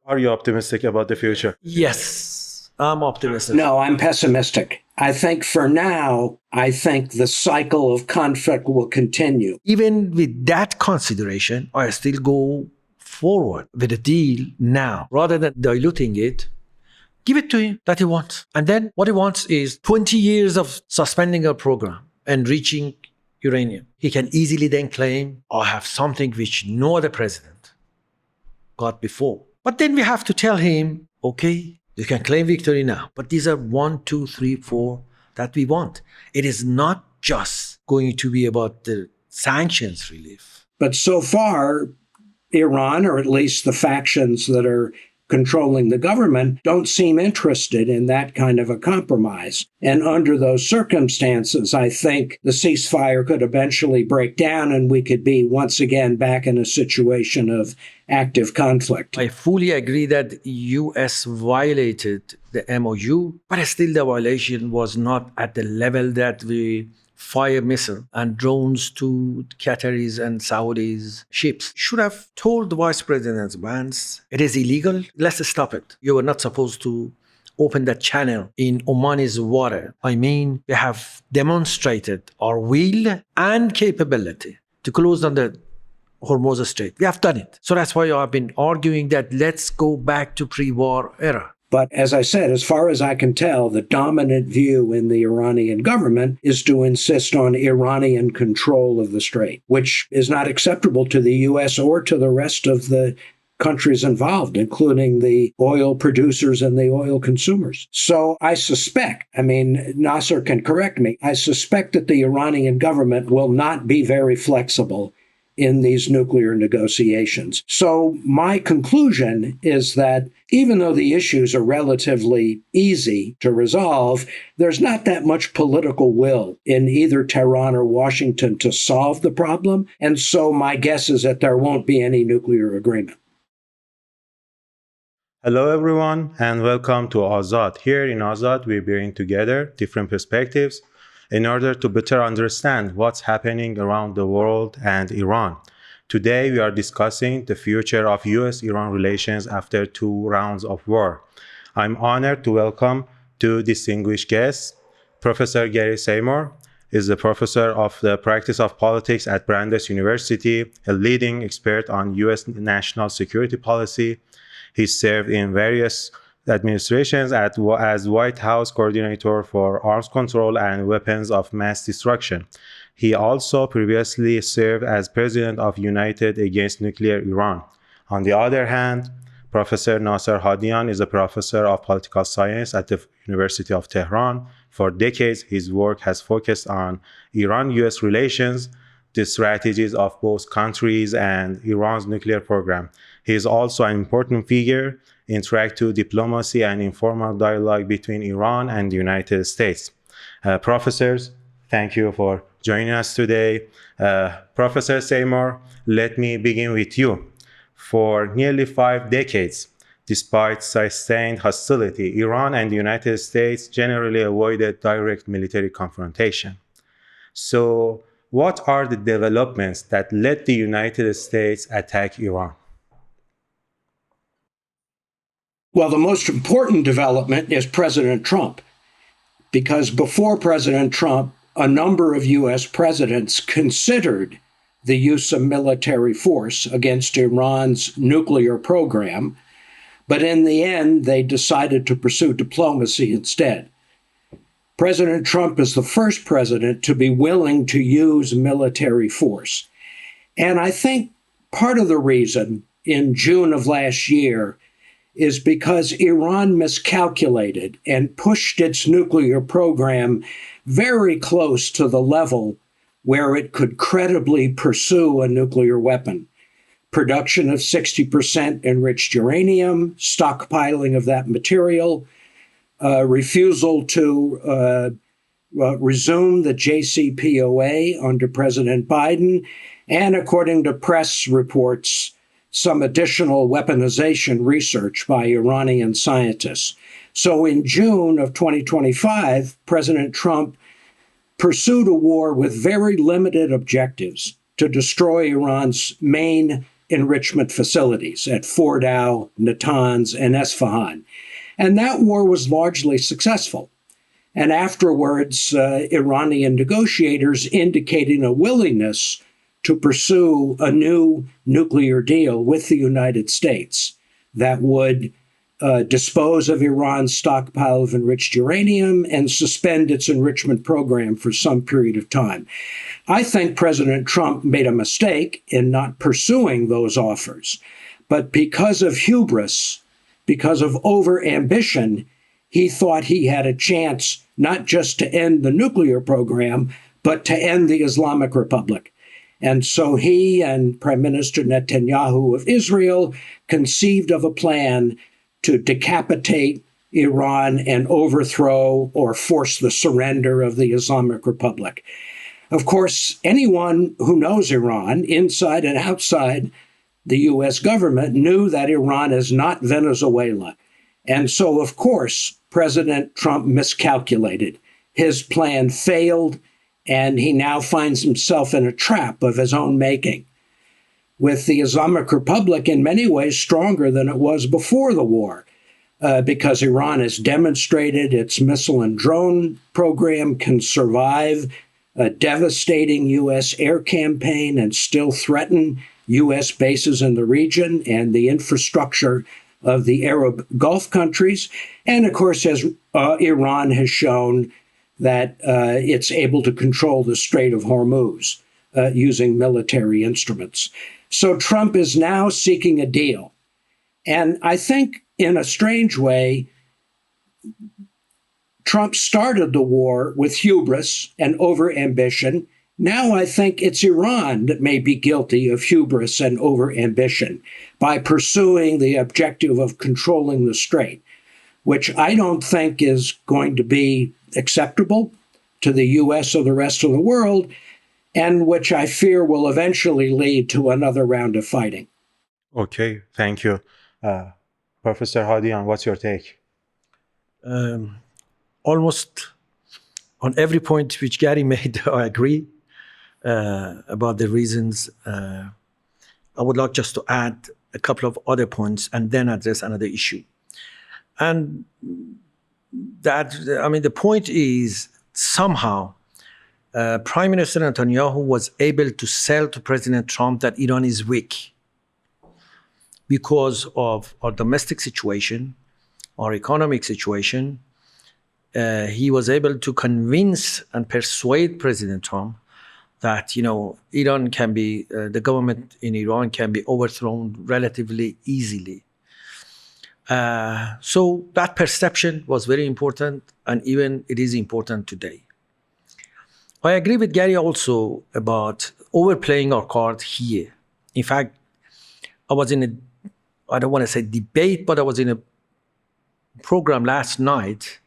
Are you optimistic about the future? Yes, I'm optimistic. No, I'm pessimistic. I think for now, I think the cycle of conflict will continue. Even with that consideration, I still go forward with a deal now rather than diluting it. Give it to him that he wants. And then what he wants is 20 years of suspending our program and reaching uranium. He can easily then claim, I have something which no other president got before. But then we have to tell him, okay, you can claim victory now, but these are 1, 2, 3, 4 that we want. It is not just going to be about the sanctions relief. But so far, Iran, or at least the factions that are controlling the government, don't seem interested in that kind of a compromise. And under those circumstances, I think the ceasefire could eventually break down and we could be once again back in a situation of active conflict. I fully agree that U.S. violated the MOU, but still the violation was not at the level that we fire missile and drones to Qataris and Saudis' ships. Should have told the Vice President Vance, it is illegal, let's stop it. You were not supposed to open that channel in Oman's water. I mean, we have demonstrated our will and capability to close down the Hormuz Strait. We have done it. So that's why I've been arguing that let's go back to pre-war era. But as I said, as far as I can tell, the dominant view in the Iranian government is to insist on Iranian control of the Strait, which is not acceptable to the U.S. or to the rest of the countries involved, including the oil producers and the oil consumers. So I suspect, Nasser can correct me, I suspect that the Iranian government will not be very flexible in these nuclear negotiations. So my conclusion is that even though the issues are relatively easy to resolve, there's not that much political will in either Tehran or Washington to solve the problem. And so my guess is that there won't be any nuclear agreement. Hello everyone and welcome to Azad. Here in Azad, we bring together different perspectives in order to better understand what's happening around the world and Iran. Today, we are discussing the future of U.S.-Iran relations after 2 rounds of war. I'm honored to welcome 2 distinguished guests. Professor Gary Samore is the professor of the practice of politics at Brandeis University, a leading expert on U.S. national security policy. He served in various administrations as White House coordinator for arms control and weapons of mass destruction. He also previously served as president of United Against Nuclear Iran. On the other hand, Professor Nasser Hadian is a professor of political science at the University of Tehran. For decades, his work has focused on Iran-U.S. relations, the strategies of both countries, and Iran's nuclear program. He is also an important figure in track to diplomacy and informal dialogue between Iran and the United States. Professors, thank you for joining us today. Professor Samore, let me begin with you. For nearly 5 decades, despite sustained hostility, Iran and the United States generally avoided direct military confrontation. So, what are the developments that led the United States attack Iran? Well, the most important development is President Trump, because before President Trump, a number of U.S. presidents considered the use of military force against Iran's nuclear program, but in the end, they decided to pursue diplomacy instead. President Trump is the first president to be willing to use military force. And I think part of the reason in June of last year is because Iran miscalculated and pushed its nuclear program very close to the level where it could credibly pursue a nuclear weapon. Production of 60% enriched uranium, stockpiling of that material, refusal to resume the JCPOA under President Biden, and according to press reports, some additional weaponization research by Iranian scientists. So in June of 2025, President Trump pursued a war with very limited objectives to destroy Iran's main enrichment facilities at Fordow, Natanz, and Esfahan. And that war was largely successful. And afterwards, Iranian negotiators indicating a willingness to pursue a new nuclear deal with the United States that would dispose of Iran's stockpile of enriched uranium and suspend its enrichment program for some period of time. I think President Trump made a mistake in not pursuing those offers. But because of hubris, because of overambition, he thought he had a chance not just to end the nuclear program, but to end the Islamic Republic. And so he and Prime Minister Netanyahu of Israel conceived of a plan to decapitate Iran and overthrow or force the surrender of the Islamic Republic. Of course, anyone who knows Iran, inside and outside the U.S. government, knew that Iran is not Venezuela. And so, of course, President Trump miscalculated. His plan failed, and he now finds himself in a trap of his own making, with the Islamic Republic in many ways stronger than it was before the war, because Iran has demonstrated its missile and drone program can survive a devastating U.S. air campaign and still threaten U.S. bases in the region and the infrastructure of the Arab Gulf countries. And of course, as Iran has shown that it's able to control the Strait of Hormuz using military instruments. So Trump is now seeking a deal. And I think in a strange way, Trump started the war with hubris and overambition. Now I think it's Iran that may be guilty of hubris and overambition by pursuing the objective of controlling the Strait, which I don't think is going to be acceptable to the U.S. or the rest of the world, and which I fear will eventually lead to another round of fighting. Okay, thank you. Professor Hadian, what's your take? Almost on every point which Gary made, I agree about the reasons. I would like just to add a couple of other points and then address another issue. And that, I mean, the point is somehow Prime Minister Netanyahu was able to sell to President Trump that Iran is weak because of our domestic situation, our economic situation. He was able to convince and persuade President Trump that, you know, Iran can be, the government in Iran can be overthrown relatively easily. So that perception was very important, and even it is important today. I agree with Gary also about overplaying our card here. In fact, I was in a, I don't want to say debate, but I was in a program last night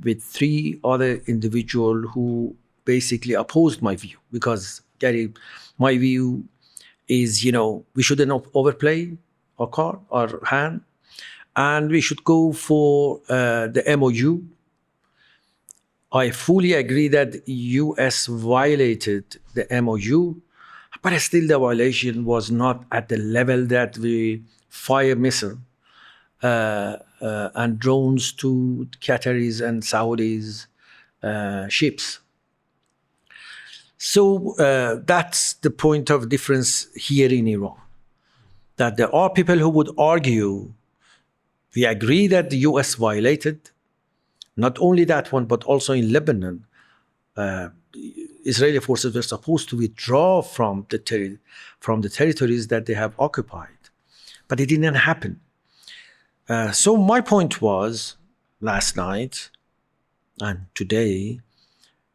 with three other individuals who basically opposed my view, because Gary, my view is, you know, we shouldn't overplay our card, our hand, and we should go for the MOU. I fully agree that U.S. violated the MOU, but still the violation was not at the level that we fire missile and drones to Qataris and Saudis ships. So that's the point of difference here in Iran, that there are people who would argue we agree that the U.S. violated not only that one, but also in Lebanon, Israeli forces were supposed to withdraw from the territories that they have occupied, but it didn't happen. So my point was last night and today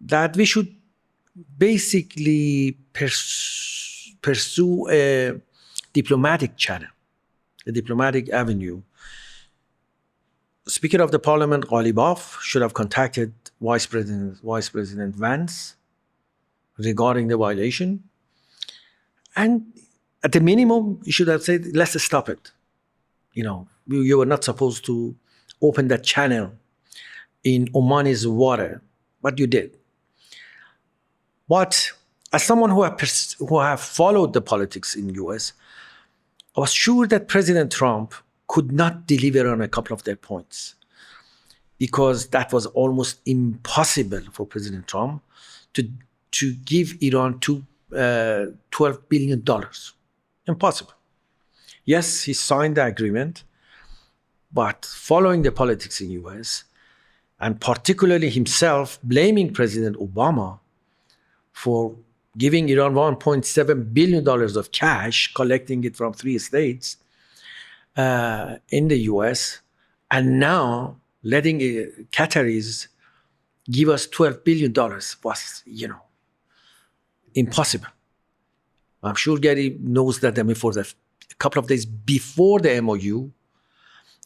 that we should basically pursue a diplomatic channel, a diplomatic avenue. Speaker of the Parliament, Ghalibaf, should have contacted Vice President Vance regarding the violation. And at the minimum, you should have said, let's stop it. You know, you were not supposed to open that channel in Oman's water, but you did. But as someone who have followed the politics in U.S., I was sure that President Trump could not deliver on a couple of their points, because that was almost impossible for President Trump to give Iran $12 billion. Impossible. Yes, he signed the agreement, but following the politics in U.S., and particularly himself blaming President Obama for giving Iran $1.7 billion of cash, collecting it from 3 states in the U.S., and now letting Qataris give us $12 billion was, impossible. I'm sure Gary knows that. I mean, for a couple of days before the MOU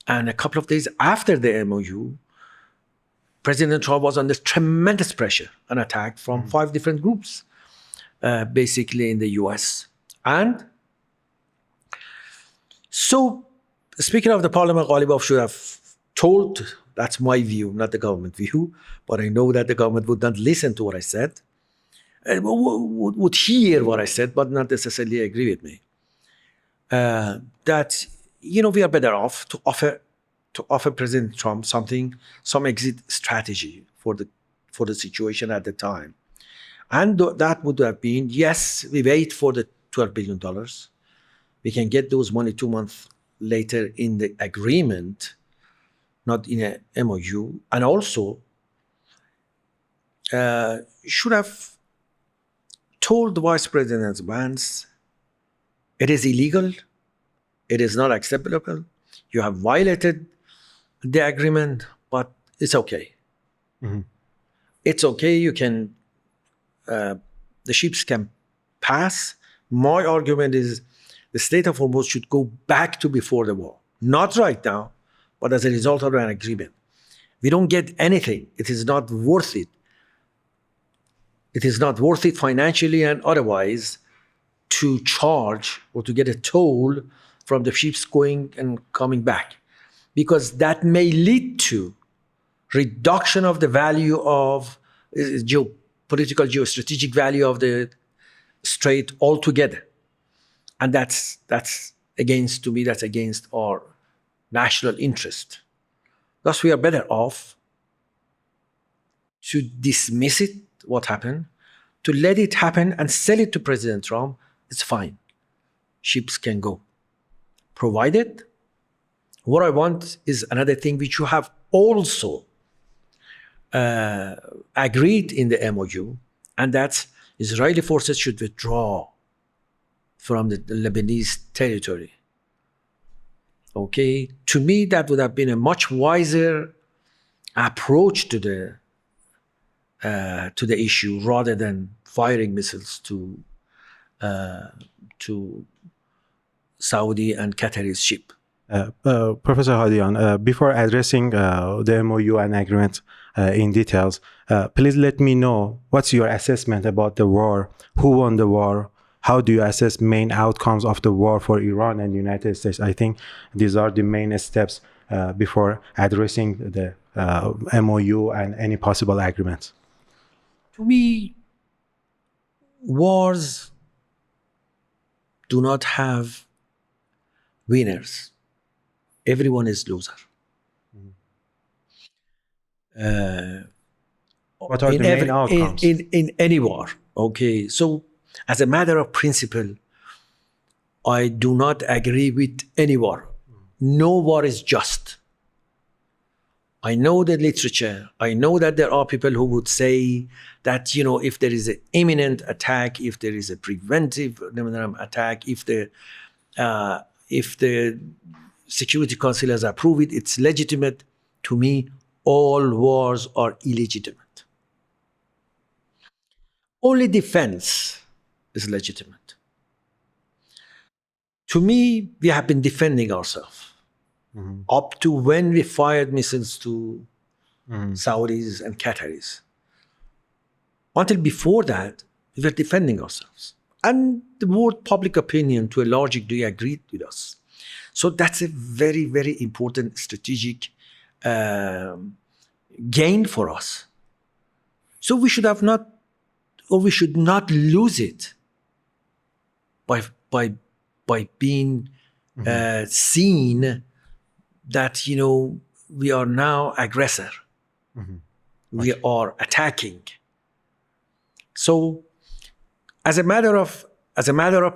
and a couple of days after the MOU, President Trump was under tremendous pressure and attack from 5 different groups, basically in the US. And so, Speaker of the Parliament, Ghalibaf, should have told, that's my view, not the government view, but I know that the government would not listen to what I said, would hear what I said, but not necessarily agree with me. That, we are better off to offer President Trump some exit strategy for the situation at the time. And that would have been, yes, we wait for the $12 billion. We can get those money 2 months later in the agreement, not in a MOU. And also, should have told the Vice President Vance, it is illegal, it is not acceptable, you have violated the agreement, but it's okay. Mm-hmm. It's okay, you can, the ships can pass. My argument is the Strait of Hormuz should go back to before the war. Not right now, but as a result of an agreement. We don't get anything. It is not worth it. It is not worth it financially and otherwise to charge or to get a toll from the ships going and coming back, because that may lead to reduction of the value of geopolitical, geostrategic value of the Strait altogether. And that's against, to me, that's against our national interest. Thus, we are better off to dismiss it, what happened, to let it happen and sell it to President Trump. It's fine. Ships can go. Provided, what I want is another thing which you have also agreed in the MOU, and that's Israeli forces should withdraw from the Lebanese territory. Okay, to me that would have been a much wiser approach to the issue rather than firing missiles to Saudi and Qatari ship. Professor Hadian, before addressing the MOU and agreement in details, please let me know what's your assessment about the war, who won the war, how do you assess main outcomes of the war for Iran and the United States? I think these are the main steps before addressing the MOU and any possible agreements. To me, wars do not have winners. Everyone is loser. What are the main outcomes? In any war, okay? So, as a matter of principle, I do not agree with any war. No war is just. I know the literature. I know that there are people who would say that, if there is an imminent attack, if there is a preventive attack, if the Security Council has approved it, it's legitimate. To me, all wars are illegitimate. Only defense is legitimate. To me, we have been defending ourselves up to when we fired missiles to Saudis and Qataris. Until before that, we were defending ourselves. And the world public opinion, to a large degree, agreed with us. So that's a very, very important strategic gain for us. So we should have not or we should not lose it by being seen that, we are now aggressor. We are attacking. So as a matter of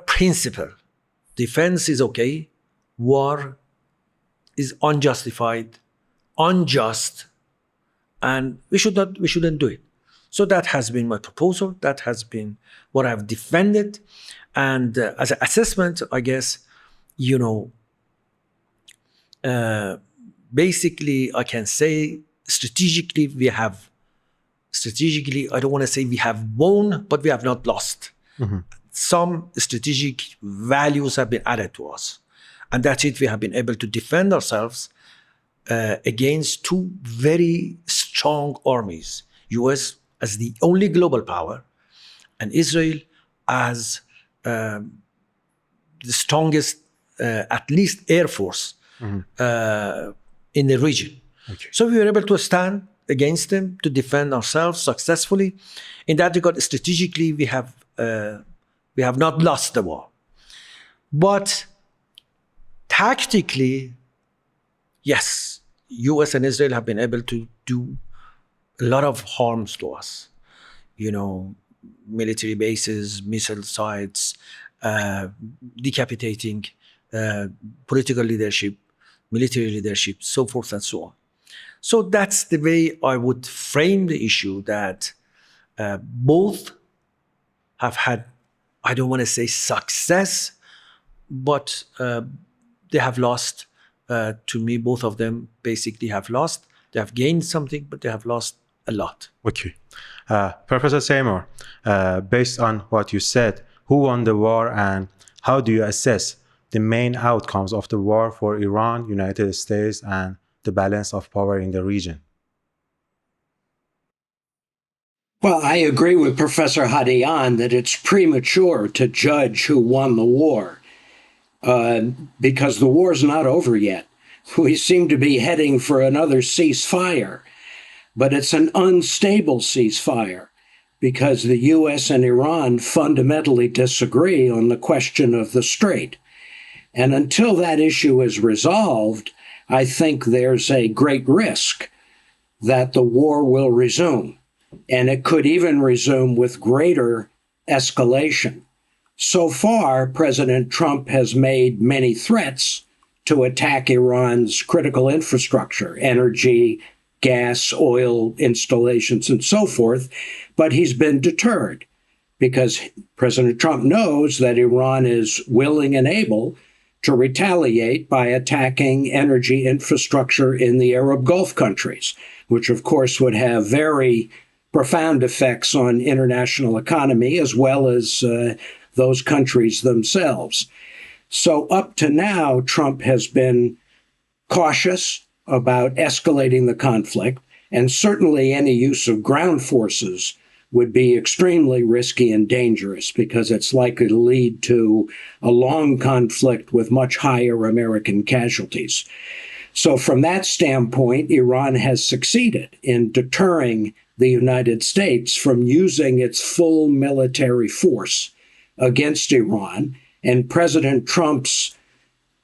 principle, defense is okay, war is unjustified, unjust, and we shouldn't do it. So that has been my proposal. That has been what I've defended. And as an assessment, I guess, basically I can say strategically, I don't want to say we have won, but we have not lost. Some strategic values have been added to us. And that's it. We have been able to defend ourselves against two very strong armies. US as the only global power, and Israel as the strongest, at least, air force in the region. Okay. So we were able to stand against them, to defend ourselves successfully. In that regard, strategically, we have not lost the war. But tactically, yes, US and Israel have been able to do a lot of harms to us. Military bases, missile sites, decapitating political leadership, military leadership, so forth and so on. So that's the way I would frame the issue, that both have had, I don't want to say success, but they have lost. To me, both of them basically have lost. They have gained something, but they have lost a lot. Okay. Professor Samore, based on what you said, who won the war and how do you assess the main outcomes of the war for Iran, United States, and the balance of power in the region? Well, I agree with Professor Hadian that it's premature to judge who won the war, because the war's not over yet. We seem to be heading for another ceasefire, but it's an unstable ceasefire because the U.S. and Iran fundamentally disagree on the question of the Strait. And until that issue is resolved, I think there's a great risk that the war will resume. And it could even resume with greater escalation. So far, President Trump has made many threats to attack Iran's critical infrastructure, energy, gas, oil installations, and so forth, but he's been deterred because President Trump knows that Iran is willing and able to retaliate by attacking energy infrastructure in the Arab Gulf countries, which of course would have very profound effects on international economy as well as those countries themselves. So up to now, Trump has been cautious about escalating the conflict, and certainly any use of ground forces would be extremely risky and dangerous because it's likely to lead to a long conflict with much higher American casualties. So from that standpoint, Iran has succeeded in deterring the United States from using its full military force against Iran, and President Trump's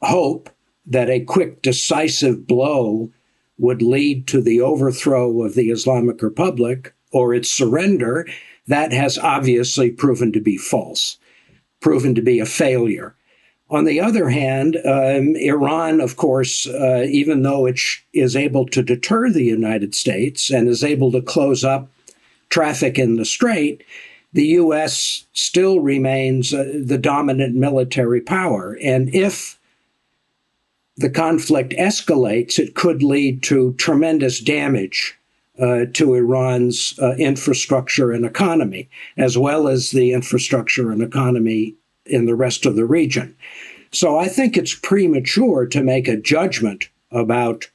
hope that a quick, decisive blow would lead to the overthrow of the Islamic Republic or its surrender, that has obviously proven to be false, proven to be a failure. On the other hand, Iran, of course, even though it is able to deter the United States and is able to close up traffic in the Strait, the U.S. still remains the dominant military power. And if the conflict escalates, it could lead to tremendous damage to Iran's infrastructure and economy, as well as the infrastructure and economy in the rest of the region. So I think it's premature to make a judgment about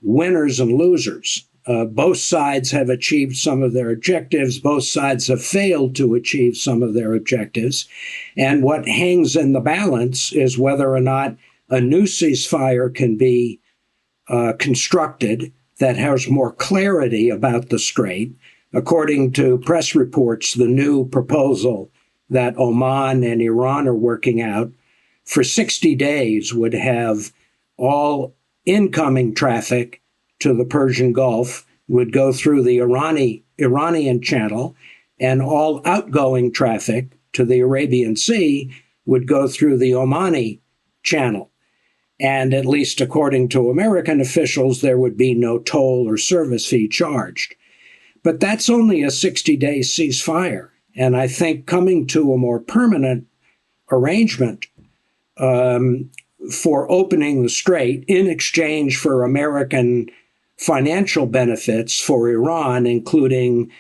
winners and losers. Both sides have achieved some of their objectives. Both sides have failed to achieve some of their objectives. And what hangs in the balance is whether or not a new ceasefire can be constructed that has more clarity about the Strait, According to press reports, the new proposal that Oman and Iran are working out for 60 days would have all incoming traffic to the Persian Gulf would go through the Iranian channel, and all outgoing traffic to the Arabian Sea would go through the Omani channel. And at least according to American officials, there would be no toll or service fee charged. But that's only a 60-day ceasefire. And I think coming to a more permanent arrangement for opening the Strait in exchange for American financial benefits for Iran, including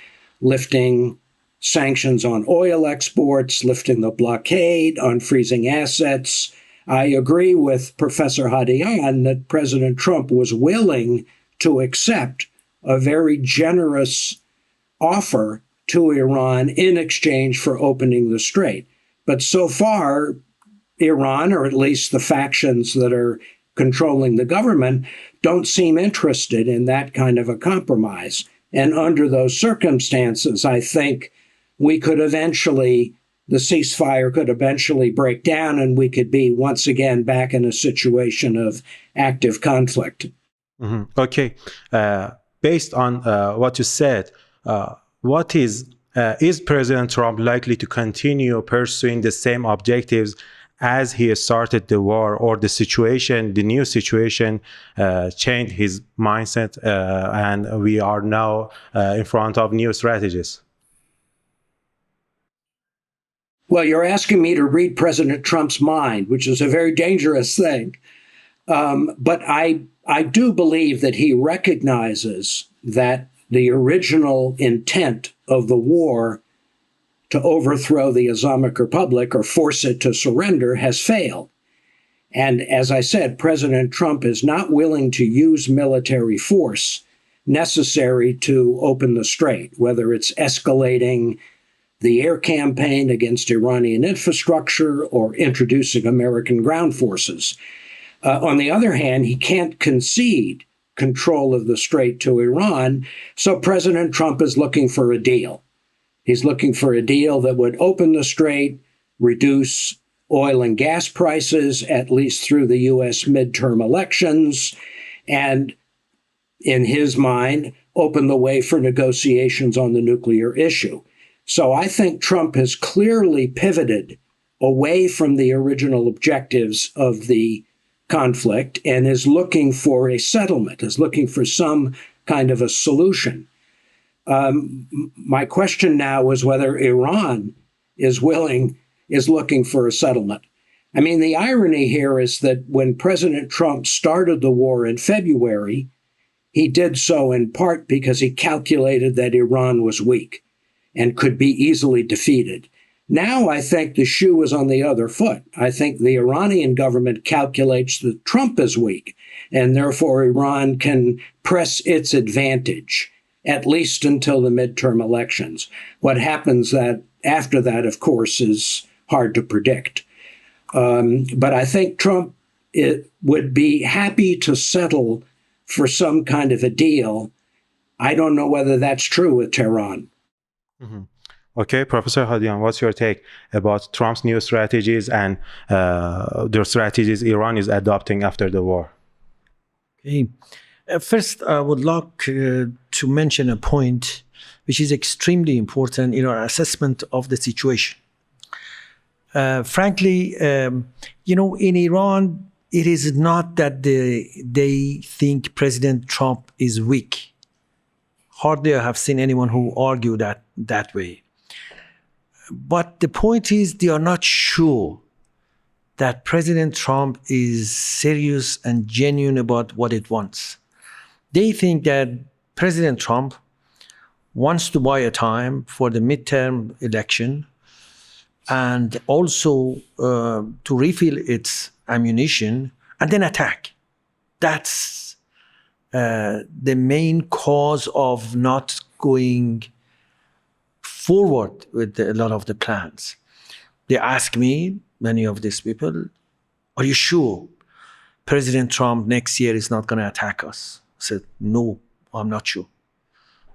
lifting sanctions on oil exports, lifting the blockade, unfreezing assets. I agree with Professor Hadian that President Trump was willing to accept a very generous offer to Iran in exchange for opening the Strait. But so far, Iran, or at least the factions that are controlling the government, don't seem interested in that kind of a compromise. And under those circumstances, I think the ceasefire could eventually break down and we could be once again back in a situation of active conflict. Mhm. Okay. Based on what you said, is President Trump likely to continue pursuing the same objectives as he started the war, or the new situation changed his mindset, and we are now in front of new strategies? Well, you're asking me to read President Trump's mind, which is a very dangerous thing. But I do believe that he recognizes that the original intent of the war to overthrow the Islamic Republic or force it to surrender has failed. And as I said, President Trump is not willing to use military force necessary to open the Strait, whether it's escalating the air campaign against Iranian infrastructure or introducing American ground forces. On the other hand, he can't concede control of the Strait to Iran, so President Trump is looking for a deal. He's looking for a deal that would open the Strait, reduce oil and gas prices, at least through the U.S. midterm elections, and in his mind, open the way for negotiations on the nuclear issue. So I think Trump has clearly pivoted away from the original objectives of the conflict and is looking for a settlement, is looking for some kind of a solution. My question now is whether Iran is looking for a settlement. I mean, the irony here is that when President Trump started the war in February, he did so in part because he calculated that Iran was weak and could be easily defeated. Now I think the shoe is on the other foot. I think the Iranian government calculates that Trump is weak, and therefore Iran can press its advantage, at least until the midterm elections. What happens after that, of course, is hard to predict. But I think Trump would be happy to settle for some kind of a deal. I don't know whether that's true with Tehran. Mm-hmm. Okay, Professor Hadian, what's your take about Trump's new strategies and the strategies Iran is adopting after the war? Okay. First, I would like to mention a point which is extremely important in our assessment of the situation. Frankly, in Iran, it is not that they think President Trump is weak. Hardly I have seen anyone who argue that way. But the point is, they are not sure that President Trump is serious and genuine about what it wants. They think that President Trump wants to buy a time for the midterm election and also to refill its ammunition and then attack. That's the main cause of not going forward with a lot of the plans. They ask me, many of these people, are you sure President Trump next year is not going to attack us? I said, no, I'm not sure.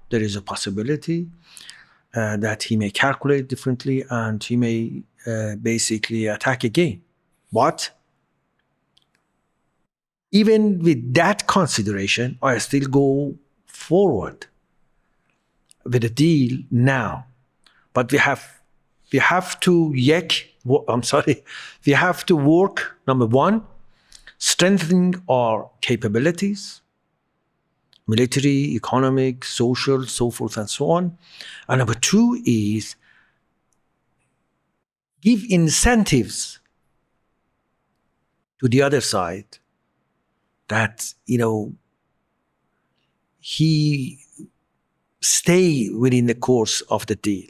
there is a possibility that he may calculate differently and he may basically attack again. But even with that consideration, I still go forward with a deal now. But we have to we have to work, number one, strengthening our capabilities, military, economic, social, so forth and so on. And number two is give incentives to the other side that, he stay within the course of the deal.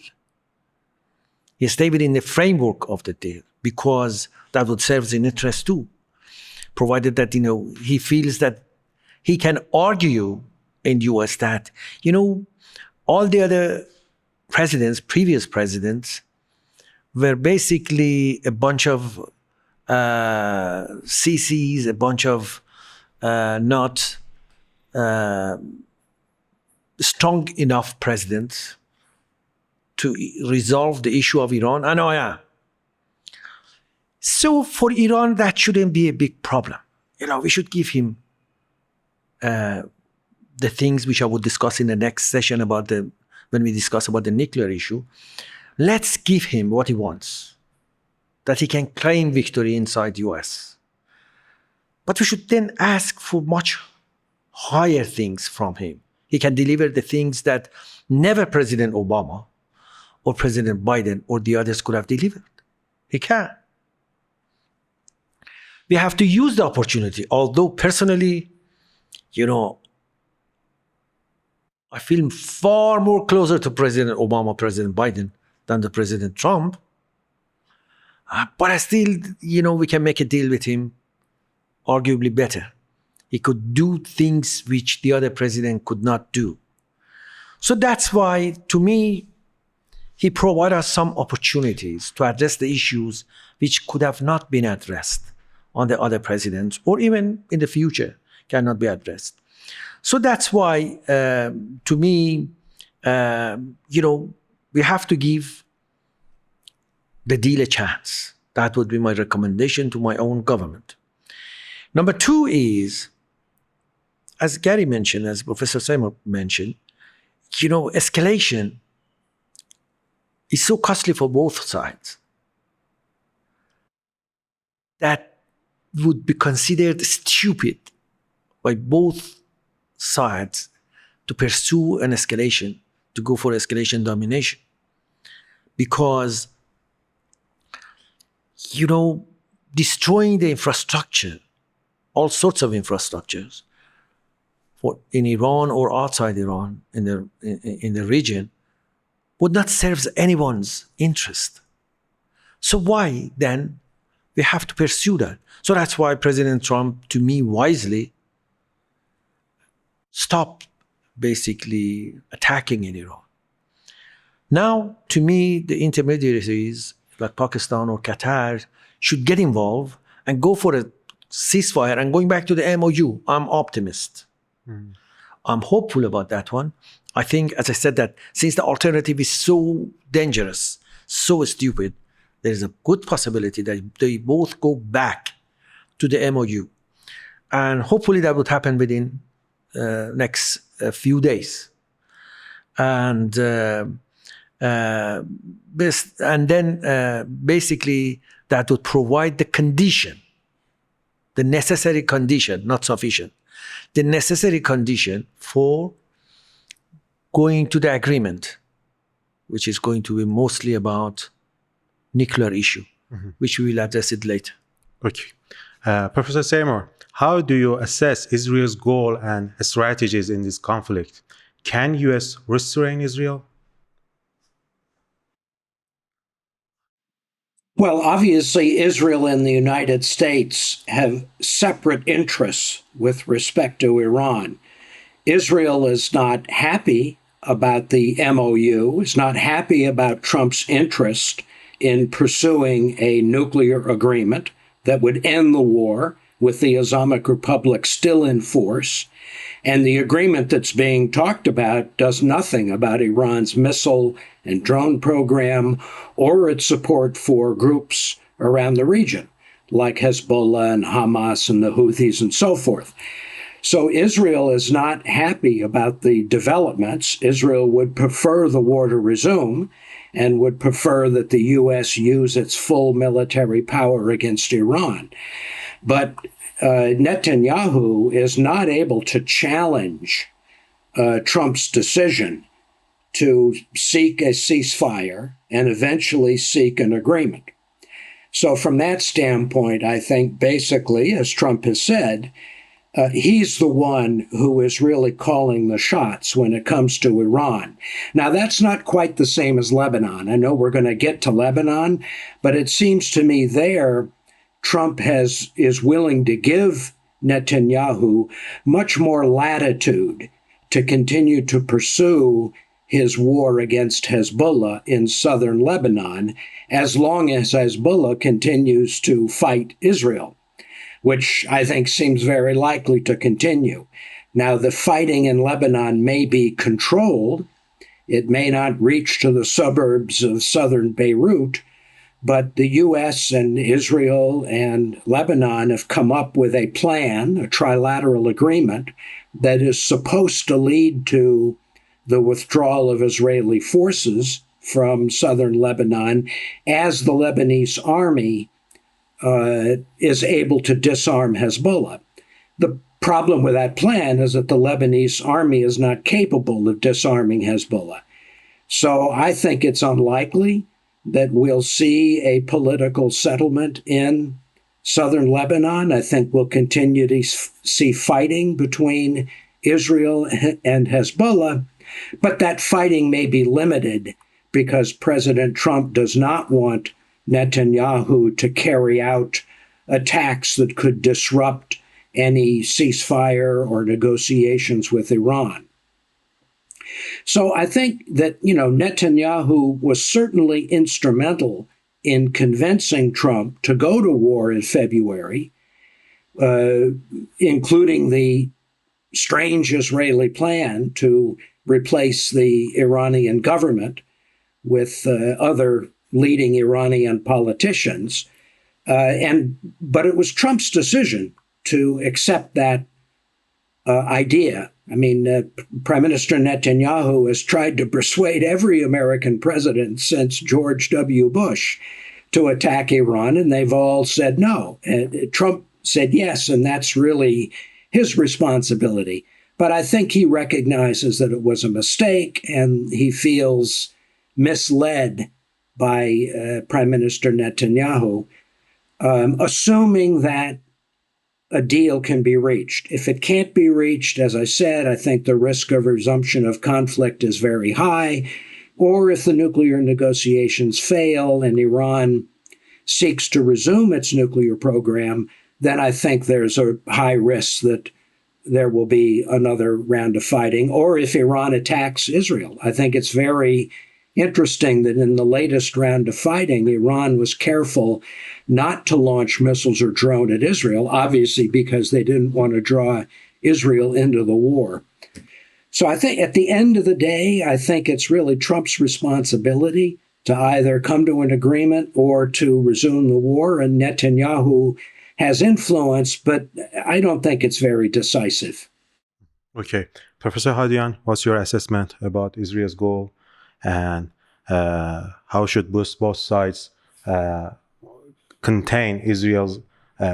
He stay within the framework of the deal, because that would serve the interest too. Provided that, he feels that he can argue in the U.S. that, all the other previous presidents, were basically a bunch of CCs, a bunch of not strong enough presidents to resolve the issue of Iran, and I am. So for Iran, that shouldn't be a big problem. We should give him the things which I would discuss in the next session when we discuss about the nuclear issue. Let's give him what he wants, that he can claim victory inside the US. But we should then ask for much higher things from him. He can deliver the things that never President Obama or President Biden or the others could have delivered. He can. We have to use the opportunity. Although personally, I feel far more closer to President Obama, President Biden than the President Trump. But I still, we can make a deal with him arguably better. He could do things which the other president could not do. So that's why, to me, he provided us some opportunities to address the issues which could have not been addressed on the other presidents, or even in the future cannot be addressed. So that's why, to me, we have to give the deal a chance. That would be my recommendation to my own government. Number two is, as Gary mentioned, as Professor Samore mentioned, escalation is so costly for both sides that would be considered stupid by both sides to pursue an escalation, to go for escalation domination. Because, destroying the infrastructure, all sorts of infrastructures, in Iran or outside Iran, in the region, would not serve anyone's interest. So why then we have to pursue that? So that's why President Trump, to me, wisely stopped basically attacking in Iran. Now, to me, the intermediaries like Pakistan or Qatar should get involved and go for a ceasefire. And going back to the MOU, I'm optimist. I'm hopeful about that one. I think, as I said, that since the alternative is so dangerous, so stupid, there is a good possibility that they both go back to the MOU. And hopefully that would happen within next few days. And then basically that would provide the condition, the necessary condition, not sufficient, the necessary condition for going to the agreement, which is going to be mostly about nuclear issue, which we will address it later. Okay. Professor Samore, how do you assess Israel's goal and strategies in this conflict? Can U.S. restrain Israel? Well, obviously, Israel and the United States have separate interests with respect to Iran. Israel is not happy about the MOU, is not happy about Trump's interest in pursuing a nuclear agreement that would end the war, with the Islamic Republic still in force. And the agreement that's being talked about does nothing about Iran's missile and drone program or its support for groups around the region, like Hezbollah and Hamas and the Houthis and so forth. So Israel is not happy about the developments. Israel would prefer the war to resume and would prefer that the U.S. use its full military power against Iran. But Netanyahu is not able to challenge Trump's decision to seek a ceasefire and eventually seek an agreement. So from that standpoint, I think basically, as Trump has said, he's the one who is really calling the shots when it comes to Iran. Now, that's not quite the same as Lebanon. I know we're going to get to Lebanon, but it seems to me there Trump is willing to give Netanyahu much more latitude to continue to pursue his war against Hezbollah in southern Lebanon, as long as Hezbollah continues to fight Israel, which I think seems very likely to continue. Now, the fighting in Lebanon may be controlled. It may not reach to the suburbs of southern Beirut, but the U.S. and Israel and Lebanon have come up with a plan, a trilateral agreement, that is supposed to lead to the withdrawal of Israeli forces from southern Lebanon as the Lebanese army is able to disarm Hezbollah. The problem with that plan is that the Lebanese army is not capable of disarming Hezbollah. So I think it's unlikely that we'll see a political settlement in southern Lebanon. I think we'll continue to see fighting between Israel and Hezbollah, but that fighting may be limited because President Trump does not want Netanyahu to carry out attacks that could disrupt any ceasefire or negotiations with Iran. So I think that, Netanyahu was certainly instrumental in convincing Trump to go to war in February, including the strange Israeli plan to replace the Iranian government with other leading Iranian politicians. But it was Trump's decision to accept that idea. I mean, Prime Minister Netanyahu has tried to persuade every American president since George W. Bush to attack Iran, and they've all said no. And Trump said yes, and that's really his responsibility. But I think he recognizes that it was a mistake, and he feels misled by Prime Minister Netanyahu, assuming that a deal can be reached. If it can't be reached, as I said, I think the risk of resumption of conflict is very high. Or if the nuclear negotiations fail and Iran seeks to resume its nuclear program, then I think there's a high risk that there will be another round of fighting. Or if Iran attacks Israel, I think it's very interesting that in the latest round of fighting, Iran was careful not to launch missiles or drone at Israel, obviously because they didn't want to draw Israel into the war. So I think at the end of the day, I think it's really Trump's responsibility to either come to an agreement or to resume the war. And Netanyahu has influence, but I don't think it's very decisive. Okay. Professor Hadian, what's your assessment about Israel's goal, and how should both sides contain Israel's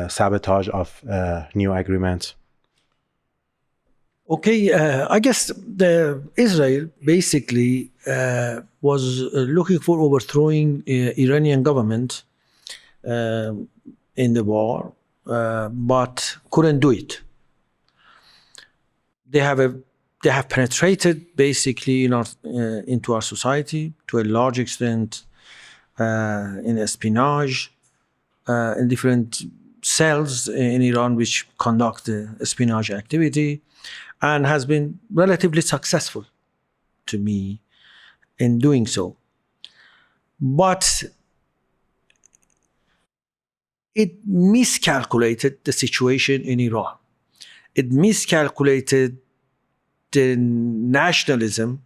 sabotage of new agreements? Okay, I guess Israel basically was looking for overthrowing Iranian government in the war, but couldn't do it. They have penetrated basically into our society to a large extent in espionage, in different cells in Iran which conduct espionage activity, and has been relatively successful to me in doing so. But it miscalculated the situation in Iran. It miscalculated the nationalism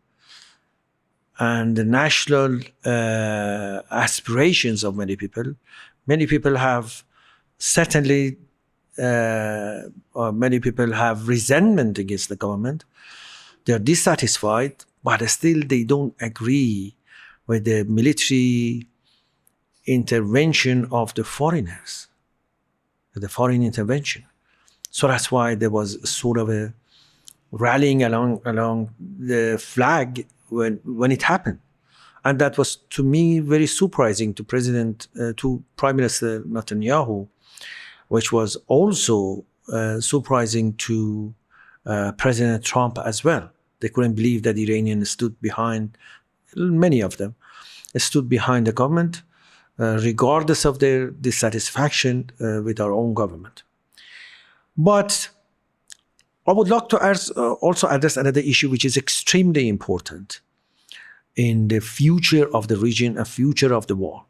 and the national aspirations of many people. Many people have certainly, or many people have resentment against the government. They're dissatisfied, but still they don't agree with the military intervention of the foreigners, the foreign intervention. So that's why there was sort of a rallying along the flag when it happened. And that was, to me, very surprising to Prime Minister Netanyahu, which was also surprising to President Trump as well. They couldn't believe that Iranians stood behind, many of them, stood behind the government, regardless of their dissatisfaction with our own government. But I would like to also address another issue which is extremely important in the future of the region and future of the world.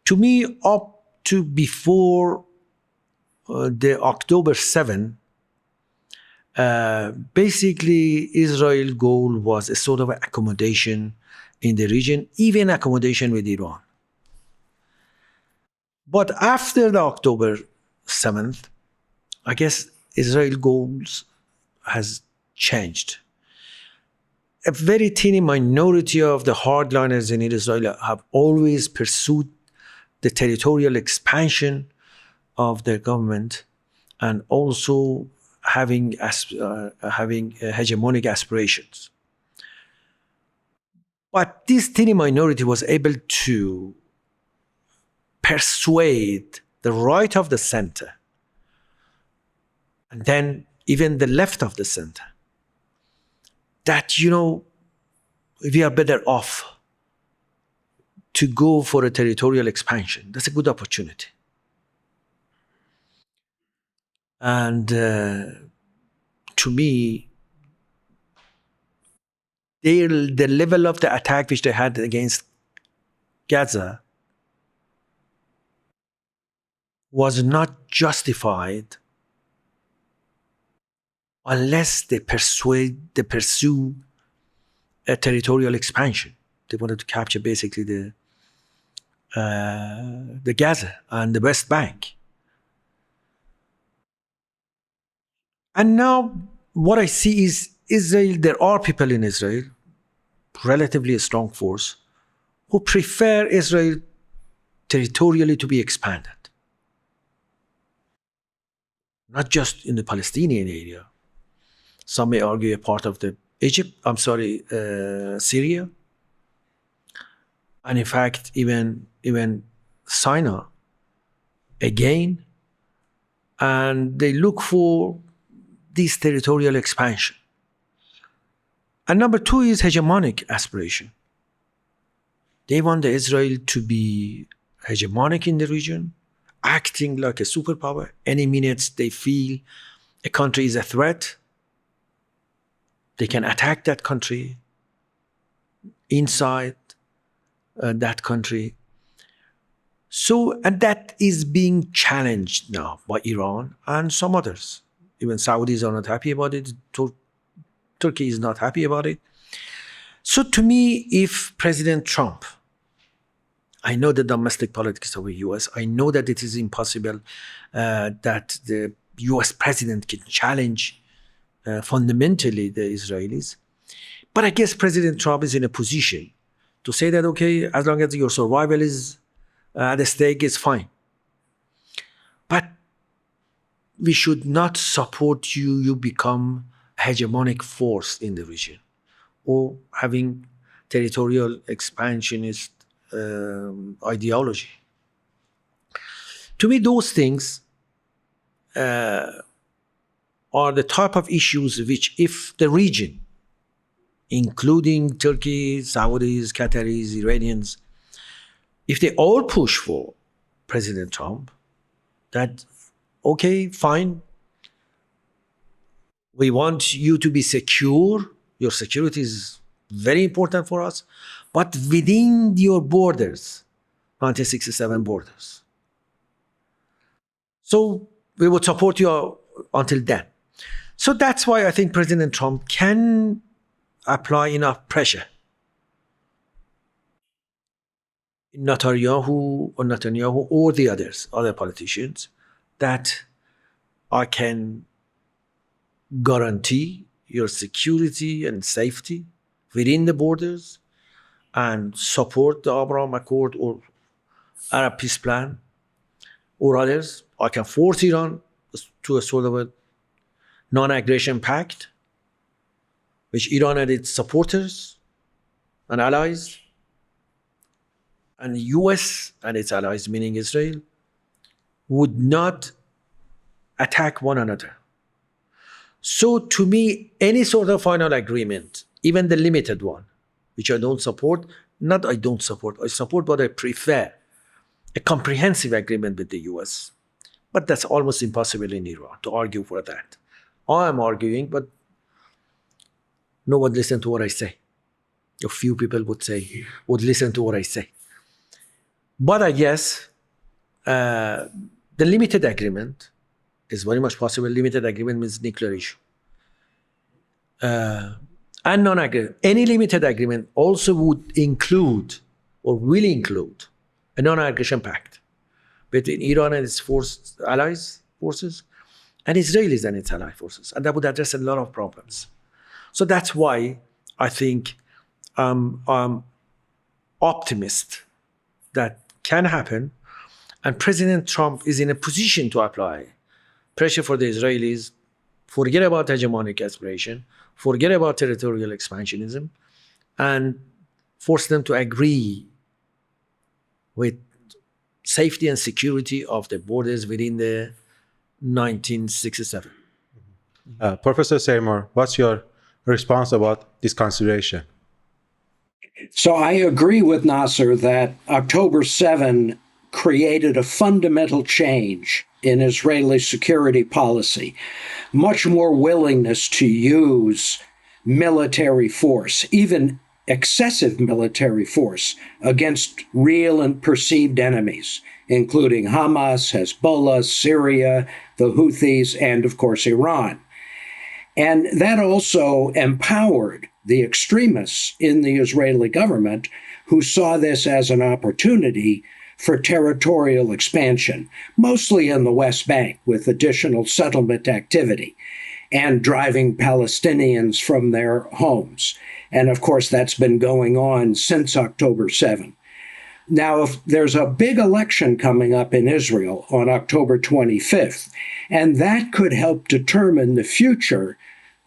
To me, up to before the October 7, basically Israel's goal was a sort of accommodation in the region, even accommodation with Iran. But after the October 7th, I guess Israel's goals has changed. A very tiny minority of the hardliners in Israel have always pursued the territorial expansion of their government and also having hegemonic aspirations. But this tiny minority was able to persuade the right of the center and then even the left of the center that, we are better off to go for a territorial expansion. That's a good opportunity. And to me, the level of the attack which they had against Gaza was not justified unless they pursue a territorial expansion. They wanted to capture basically the Gaza and the West Bank. And now what I see is Israel, there are people in Israel, relatively a strong force, who prefer Israel territorially to be expanded. Not just in the Palestinian area. Some may argue a part of the Syria. And in fact, even Sinai again. And they look for this territorial expansion. And number two is hegemonic aspiration. They want Israel to be hegemonic in the region, acting like a superpower. Any minute they feel a country is a threat, they can attack that country inside that country. So, and that is being challenged now by Iran and some others. Even Saudis are not happy about it. Turkey is not happy about it. So to me, if President Trump, I know the domestic politics of the U.S., I know that it is impossible that the U.S. president can challenge fundamentally the Israelis. But I guess President Trump is in a position to say that, okay, as long as your survival is at stake, it's fine. But we should not support you become a hegemonic force in the region or having territorial expansionist ideology. To me, those things are the type of issues which, if the region, including Turkey, Saudis, Qataris, Iranians, if they all push for President Trump, that, okay, fine, we want you to be secure, your security is very important for us, but within your borders, 1967 borders. So we would support you until then. So that's why I think President Trump can apply enough pressure. Netanyahu or the other politicians, that I can guarantee your security and safety within the borders and support the Abraham Accord or Arab Peace Plan or others. I can force Iran to a sort of a non-aggression pact, which Iran and its supporters and allies, and the US and its allies, meaning Israel, would not attack one another. So to me, any sort of final agreement, even the limited one, which I don't support, I support but I prefer a comprehensive agreement with the US. But that's almost impossible in Iran to argue for that. I am arguing, but no one listen to what I say. A few people would listen to what I say. But I guess the limited agreement is very much possible. Limited agreement means nuclear issue. And non-agreement. Any limited agreement also would include or will include a non-aggression pact between Iran and its allies forces and Israelis and its ally forces. And that would address a lot of problems. So that's why I think I'm optimist that can happen. And President Trump is in a position to apply pressure for the Israelis, forget about hegemonic aspiration, forget about territorial expansionism, and force them to agree with safety and security of the borders within the 1967. Professor Samore, what's your response about this consideration? So I agree with Nasser that October 7 created a fundamental change in Israeli security policy, much more willingness to use military force, even excessive military force, against real and perceived enemies, including Hamas, Hezbollah, Syria, the Houthis, and of course Iran. And that also empowered the extremists in the Israeli government who saw this as an opportunity for territorial expansion, mostly in the West Bank with additional settlement activity and driving Palestinians from their homes. And of course, that's been going on since October 7. Now, if there's a big election coming up in Israel on October 25th, and that could help determine the future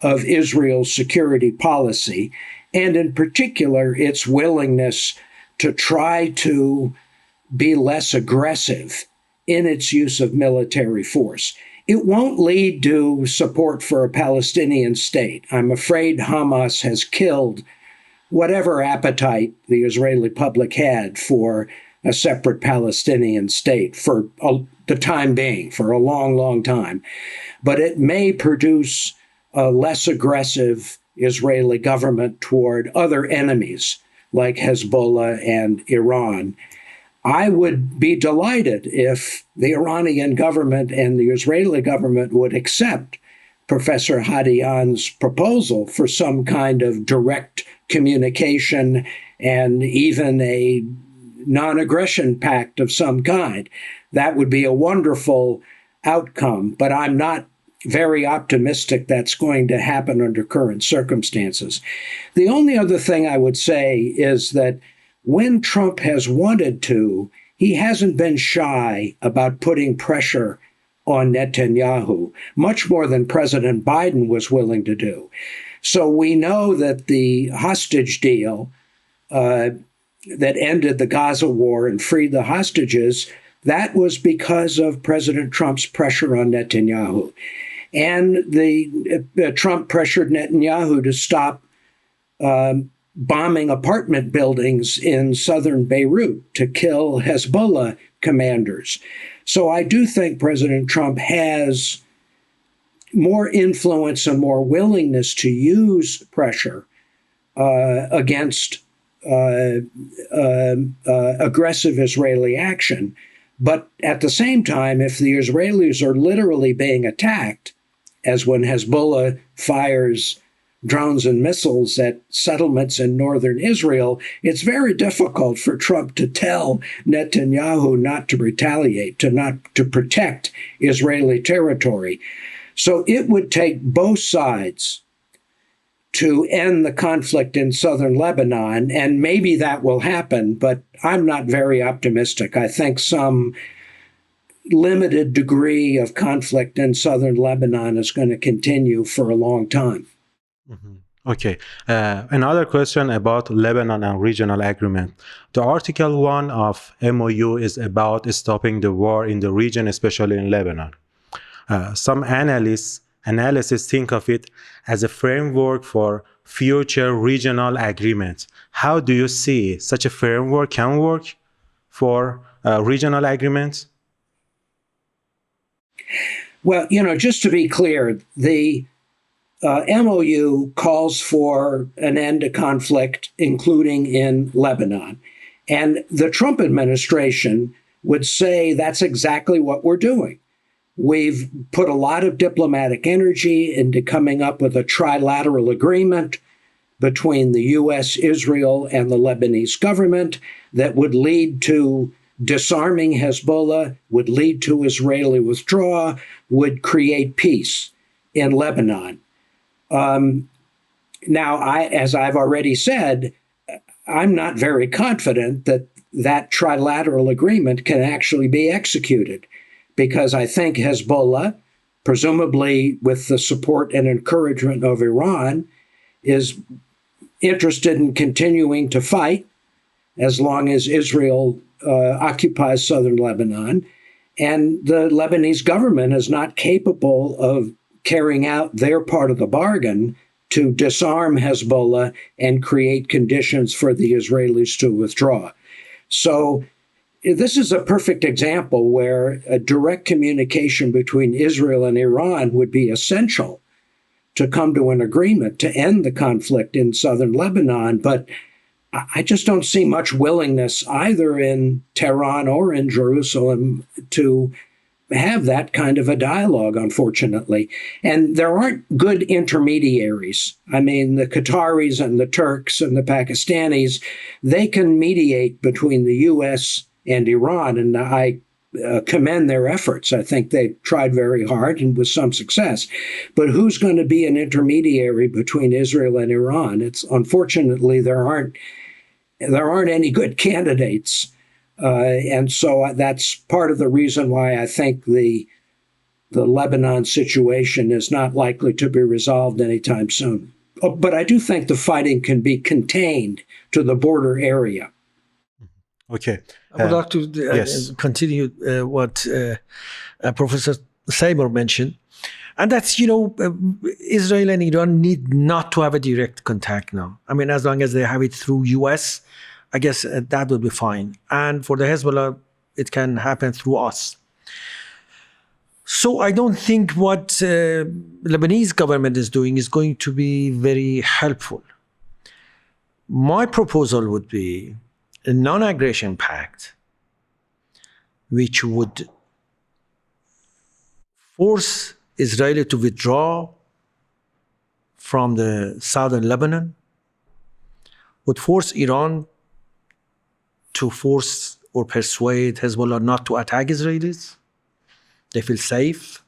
of Israel's security policy, and in particular, its willingness to try to be less aggressive in its use of military force. It won't lead to support for a Palestinian state. I'm afraid Hamas has killed whatever appetite the Israeli public had for a separate Palestinian state for the time being, for a long, long time. But it may produce a less aggressive Israeli government toward other enemies like Hezbollah and Iran. I would be delighted if the Iranian government and the Israeli government would accept Professor Hadian's proposal for some kind of direct communication and even a non-aggression pact of some kind. That would be a wonderful outcome, but I'm not very optimistic that's going to happen under current circumstances. The only other thing I would say is that when Trump has wanted to, he hasn't been shy about putting pressure on Netanyahu, much more than President Biden was willing to do. So we know that the hostage deal that ended the Gaza war and freed the hostages, that was because of President Trump's pressure on Netanyahu. And Trump pressured Netanyahu to stop bombing apartment buildings in southern Beirut to kill Hezbollah commanders. So I do think President Trump has more influence and more willingness to use pressure against aggressive Israeli action But at the same time, if the Israelis are literally being attacked, as when Hezbollah fires drones and missiles at settlements in northern Israel, it's very difficult for Trump to tell Netanyahu not to retaliate, not to protect Israeli territory. So it would take both sides to end the conflict in southern Lebanon, and maybe that will happen, but I'm not very optimistic. I think some limited degree of conflict in southern Lebanon is going to continue for a long time. Mhm. Okay. Another question about Lebanon and regional agreement. The Article 1 of MOU is about stopping the war in the region, especially in Lebanon. Some analysts think of it as a framework for future regional agreements. How do you see such a framework can work for regional agreements? Well, just to be clear, the MOU calls for an end to conflict, including in Lebanon. And the Trump administration would say that's exactly what we're doing. We've put a lot of diplomatic energy into coming up with a trilateral agreement between the U.S., Israel, and the Lebanese government that would lead to disarming Hezbollah, would lead to Israeli withdrawal, would create peace in Lebanon. Now, as I've already said, I'm not very confident that that trilateral agreement can actually be executed, because I think Hezbollah, presumably with the support and encouragement of Iran, is interested in continuing to fight as long as Israel occupies southern Lebanon. And the Lebanese government is not capable of carrying out their part of the bargain to disarm Hezbollah and create conditions for the Israelis to withdraw. So this is a perfect example where a direct communication between Israel and Iran would be essential to come to an agreement to end the conflict in southern Lebanon. But I just don't see much willingness either in Tehran or in Jerusalem to have that kind of a dialogue, unfortunately. And there aren't good intermediaries. I mean, the Qataris and the Turks and the Pakistanis, they can mediate between the U.S. and Iran, and I commend their efforts. I think they tried very hard and with some success. But who's going to be an intermediary between Israel and Iran? It's unfortunately there aren't any good candidates. And so that's part of the reason why I think the Lebanon situation is not likely to be resolved anytime soon. But I do think the fighting can be contained to the border area. Okay. I would like to yes. continue what Professor Samore mentioned. And that's, Israel and Iran need not to have a direct contact now. I mean, as long as they have it through U.S., I guess that would be fine. And for the Hezbollah, it can happen through us. So I don't think what Lebanese government is doing is going to be very helpful. My proposal would be a non-aggression pact, which would force Israel to withdraw from the southern Lebanon, would force Iran to force or persuade Hezbollah not to attack Israelis. They feel safe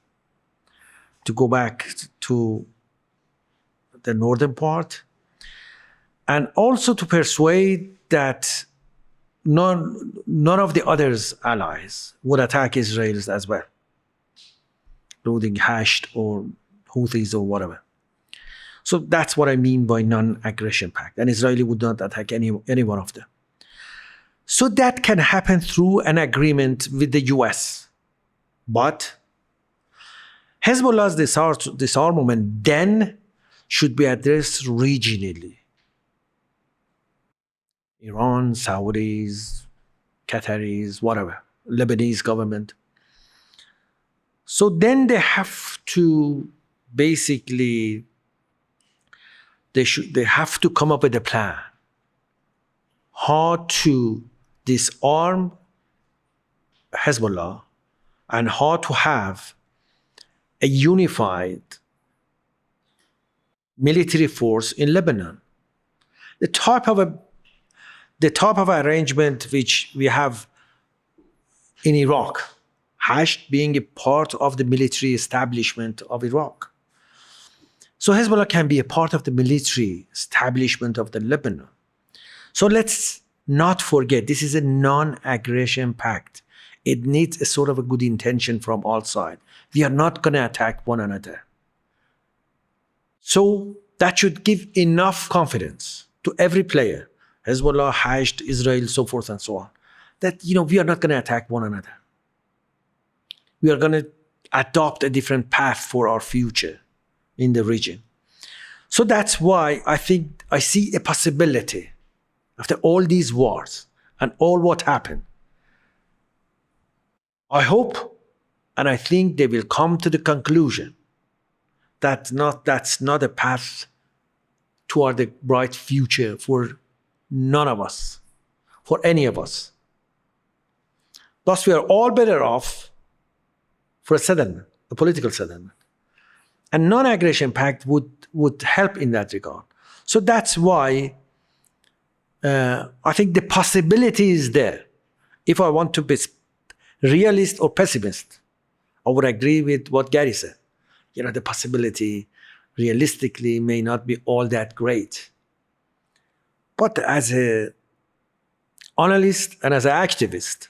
to go back to the northern part, and also to persuade that none of the others allies would attack Israel as well, including Hashd or Houthis or whatever. So that's what I mean by non-aggression pact. And Israel would not attack any one of them. So that can happen through an agreement with the US. But Hezbollah's disarmament then should be addressed regionally. Iran, Saudis, Qataris, whatever, Lebanese government. So then they have to basically, they have to come up with a plan how to disarm Hezbollah and how to have a unified military force in Lebanon. The type of arrangement which we have in Iraq, Hashd being a part of the military establishment of Iraq. So Hezbollah can be a part of the military establishment of the Lebanon. So let's not forget, this is a non-aggression pact. It needs a sort of a good intention from all sides. We are not going to attack one another. So that should give enough confidence to every player, Hezbollah, Hashd, Israel, so forth and so on, that we are not going to attack one another. We are going to adopt a different path for our future in the region. So that's why I think I see a possibility after all these wars and all what happened. I hope and I think they will come to the conclusion that that's not a path toward a bright future for none of us, for any of us. Thus, we are all better off for a settlement, a political settlement. And non-aggression pact would help in that regard. So that's why I think the possibility is there. If I want to be realist or pessimist, I would agree with what Gary said. The possibility realistically may not be all that great. But as an analyst and as an activist,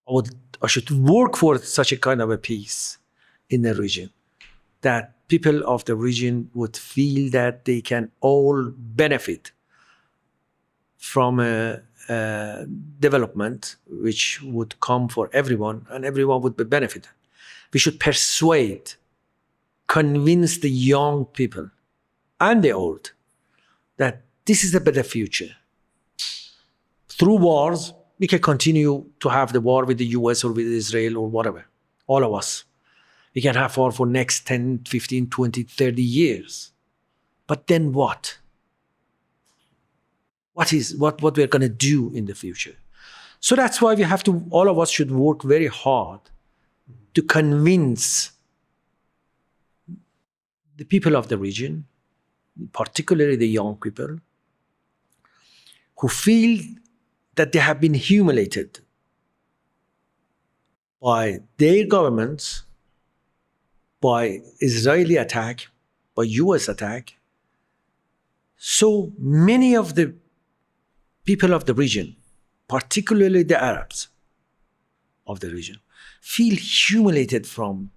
I should work for such a kind of a peace in the region, that people of the region would feel that they can all benefit from a development which would come for everyone and everyone would be benefited. We should persuade, convince the young people and the old that this is a better future. Through wars, we can continue to have the war with the U.S. or with Israel or whatever, all of us. We can have war for next 10, 15, 20, 30 years. But then what? What we're going to do in the future? So that's why all of us should work very hard to convince the people of the region, particularly the young people, who feel that they have been humiliated by their governments, by Israeli attack, by US attack. So many of the people of the region, particularly the Arabs of the region, feel humiliated from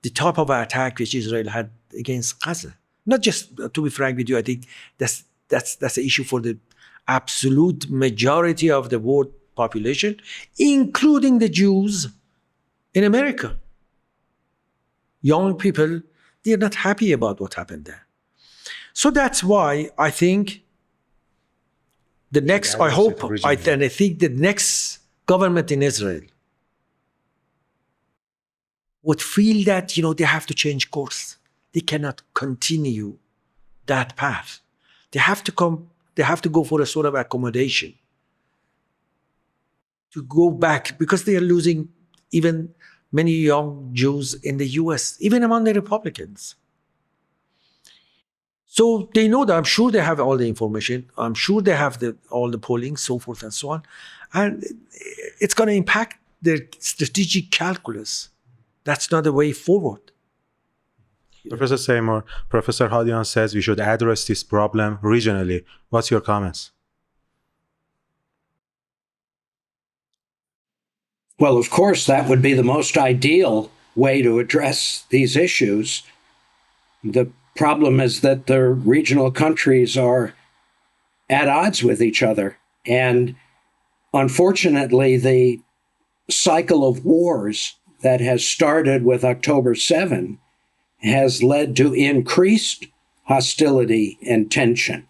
the type of attack which Israel had against Gaza. Not just, to be frank with you, I think that's the issue for the absolute majority of the world population, including the Jews in America. Young people, they're not happy about what happened there. So that's why I think I think the next government in Israel would feel that, they have to change course. They cannot continue that path. They have to go for a sort of accommodation to go back, because they are losing even many young Jews in the US, even among the Republicans. So they know that. I'm sure they have all the information. I'm sure they have all the polling, so forth and so on. And it's going to impact their strategic calculus. That's not the way forward. Professor Samore, Professor Hadian says we should address this problem regionally. What's your comments? Well, of course, that would be the most ideal way to address these issues. The problem is that the regional countries are at odds with each other. And unfortunately, the cycle of wars that has started with October 7 has led to increased hostility and tension,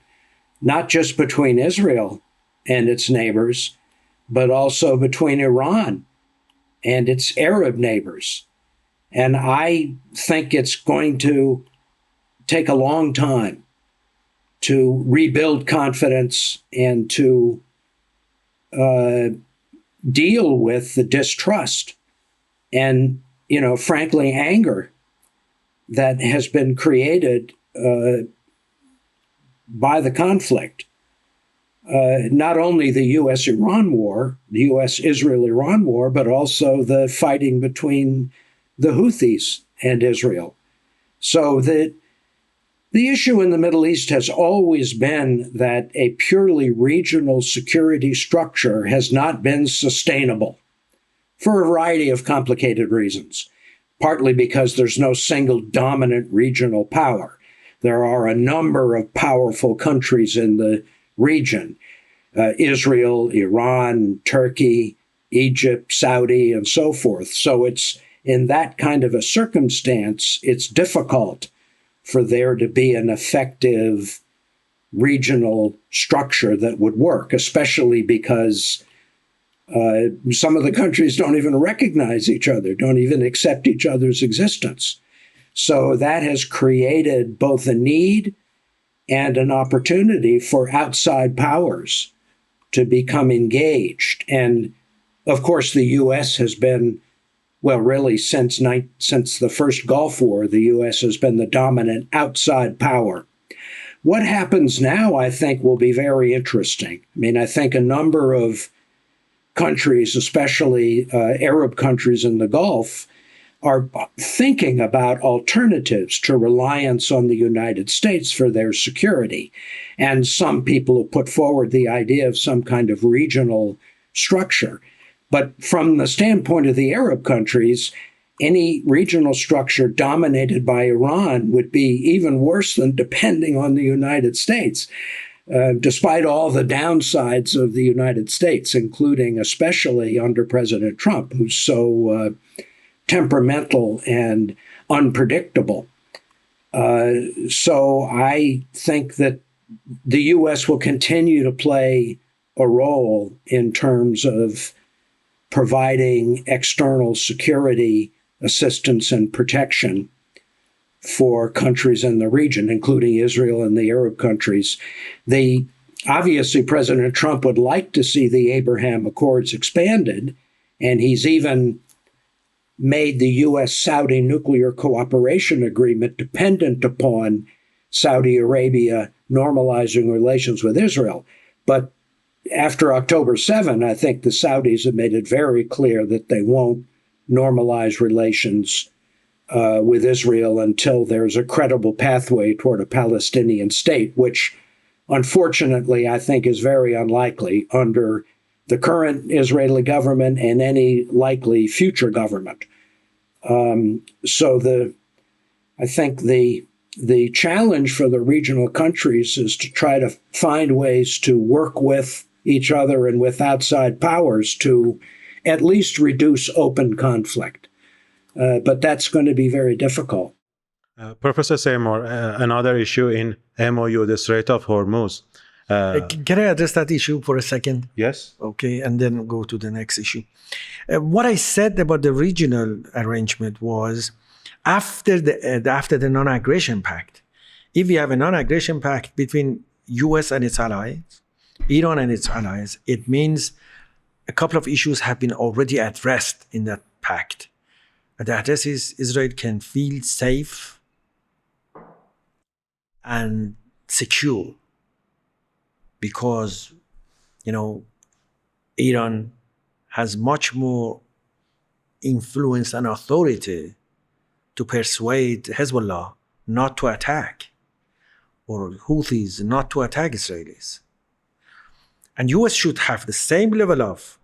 not just between Israel and its neighbors, but also between Iran and its Arab neighbors. And I think it's going to take a long time to rebuild confidence and to deal with the distrust and, frankly, anger that has been created by the conflict. Not only the U.S.-Iran war, the U.S.-Israel-Iran war, but also the fighting between the Houthis and Israel. So the issue in the Middle East has always been that a purely regional security structure has not been sustainable for a variety of complicated reasons, partly because there's no single dominant regional power. There are a number of powerful countries in the region, Israel, Iran, Turkey, Egypt, Saudi, and so forth. So it's in that kind of a circumstance, it's difficult for there to be an effective regional structure that would work, especially because some of the countries don't even recognize each other, don't even accept each other's existence. So that has created both a need and an opportunity for outside powers to become engaged. And of course, the U.S. has been, well, really since the first Gulf War, the U.S. has been the dominant outside power. What happens now, I think, will be very interesting. I mean, I think a number of countries, especially Arab countries in the Gulf, are thinking about alternatives to reliance on the United States for their security. And some people have put forward the idea of some kind of regional structure. But from the standpoint of the Arab countries, any regional structure dominated by Iran would be even worse than depending on the United States, despite all the downsides of the United States, including especially under President Trump, who's so temperamental and unpredictable. So I think that the U.S. will continue to play a role in terms of providing external security assistance and protection for countries in the region, including Israel and the Arab countries. Obviously, President Trump would like to see the Abraham Accords expanded, and he's even made the U.S.-Saudi nuclear cooperation agreement dependent upon Saudi Arabia normalizing relations with Israel. But after October 7, I think the Saudis have made it very clear that they won't normalize relations with Israel until there's a credible pathway toward a Palestinian state, which unfortunately I think is very unlikely under the current Israeli government and any likely future government. I think the challenge for the regional countries is to try to find ways to work with each other and with outside powers to at least reduce open conflict. But that's going to be very difficult. Professor Samore, another issue in MOU, the Strait of Hormuz. Can I address that issue for a second? Yes. Okay, and then go to the next issue. What I said about the regional arrangement was after the non-aggression pact, if you have a non-aggression pact between U.S. and its allies, Iran and its allies, it means a couple of issues have been already addressed in that pact. The address is Israel can feel safe and secure because, Iran has much more influence and authority to persuade Hezbollah not to attack, or Houthis not to attack Israelis. And U.S. should have the same level of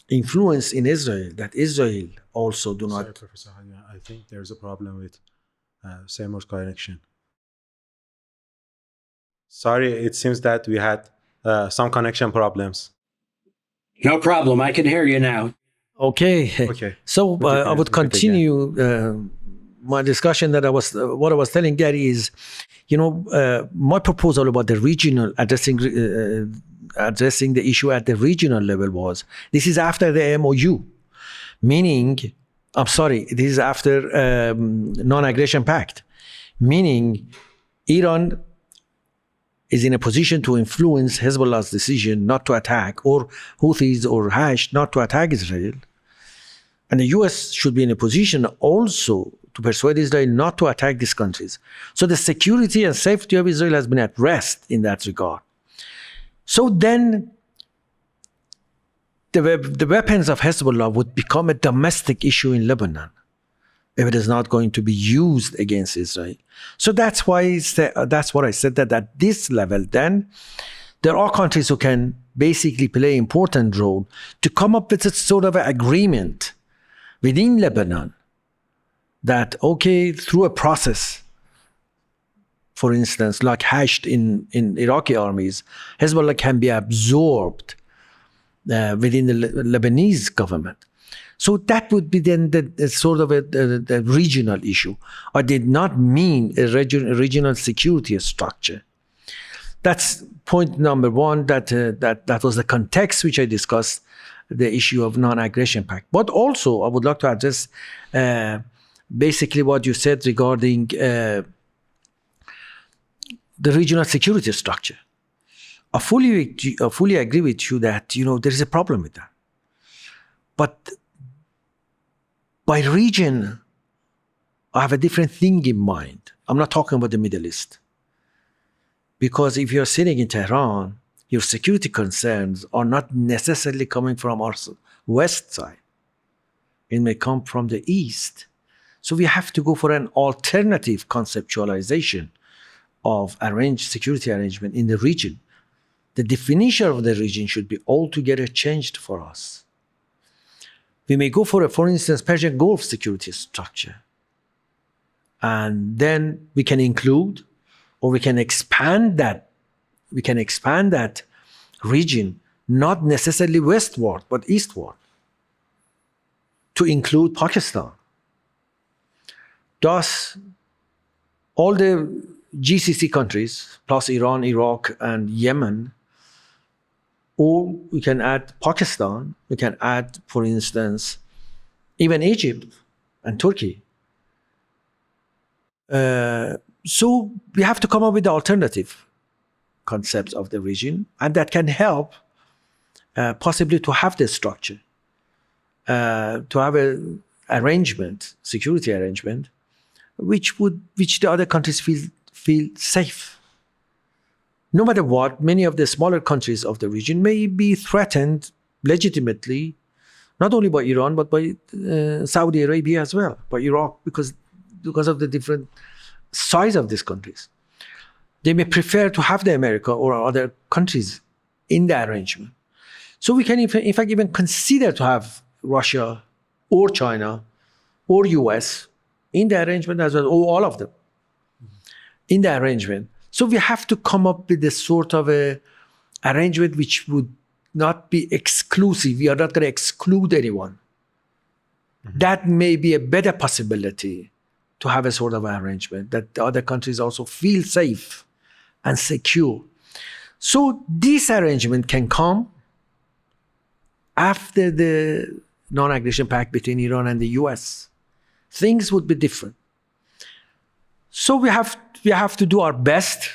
influence in Israel that Israel also do not. Sorry, Professor Hadian, I think there's a problem with Samore's connection. Sorry, it seems that we had some connection problems. No problem. I can hear you now. Okay. So I would continue my discussion that what I was telling Gary is, my proposal about the regional addressing the issue at the regional level was, this is after the MOU, meaning, this is after non-aggression pact, meaning Iran is in a position to influence Hezbollah's decision not to attack, or Houthis or Hashd not to attack Israel. And the US should be in a position also to persuade Israel not to attack these countries. So the security and safety of Israel has been at rest in that regard. So then the weapons of Hezbollah would become a domestic issue in Lebanon if it is not going to be used against Israel. So that's what I said, that at this level, then, there are countries who can basically play an important role to come up with a sort of an agreement within Lebanon that, okay, through a process, for instance, like Hashd in Iraqi armies, Hezbollah can be absorbed within the Lebanese government. So that would be then the sort of a regional issue. I did not mean a regional security structure. That's point number one, that was the context which I discussed, the issue of non-aggression pact. But also, I would like to address basically what you said regarding the regional security structure. I fully agree with you that, there is a problem with that. But by region, I have a different thing in mind. I'm not talking about the Middle East. Because if you're sitting in Tehran, your security concerns are not necessarily coming from our west side. It may come from the east. So we have to go for an alternative conceptualization of security arrangement in the region. The definition of the region should be altogether changed for us. We may go for instance, Persian Gulf security structure. And then we can include, or we can expand that region, not necessarily westward, but eastward, to include Pakistan. Thus, all the GCC countries, plus Iran, Iraq, and Yemen, or we can add Pakistan, we can add, for instance, even Egypt and Turkey. So we have to come up with the alternative concepts of the region, and that can help possibly to have this structure, to have a security arrangement, which the other countries feel safe. No matter what, many of the smaller countries of the region may be threatened legitimately, not only by Iran, but by Saudi Arabia as well, by Iraq, because of the different size of these countries. They may prefer to have the America or other countries in the arrangement. So we can, in fact, even consider to have Russia or China or US in the arrangement as well, or all of them in the arrangement. So we have to come up with a sort of a arrangement which would not be exclusive. We are not going to exclude anyone. Mm-hmm. That may be a better possibility to have a sort of arrangement that the other countries also feel safe and secure. So this arrangement can come after the non-aggression pact between Iran and the US. Things would be different. So we have to do our best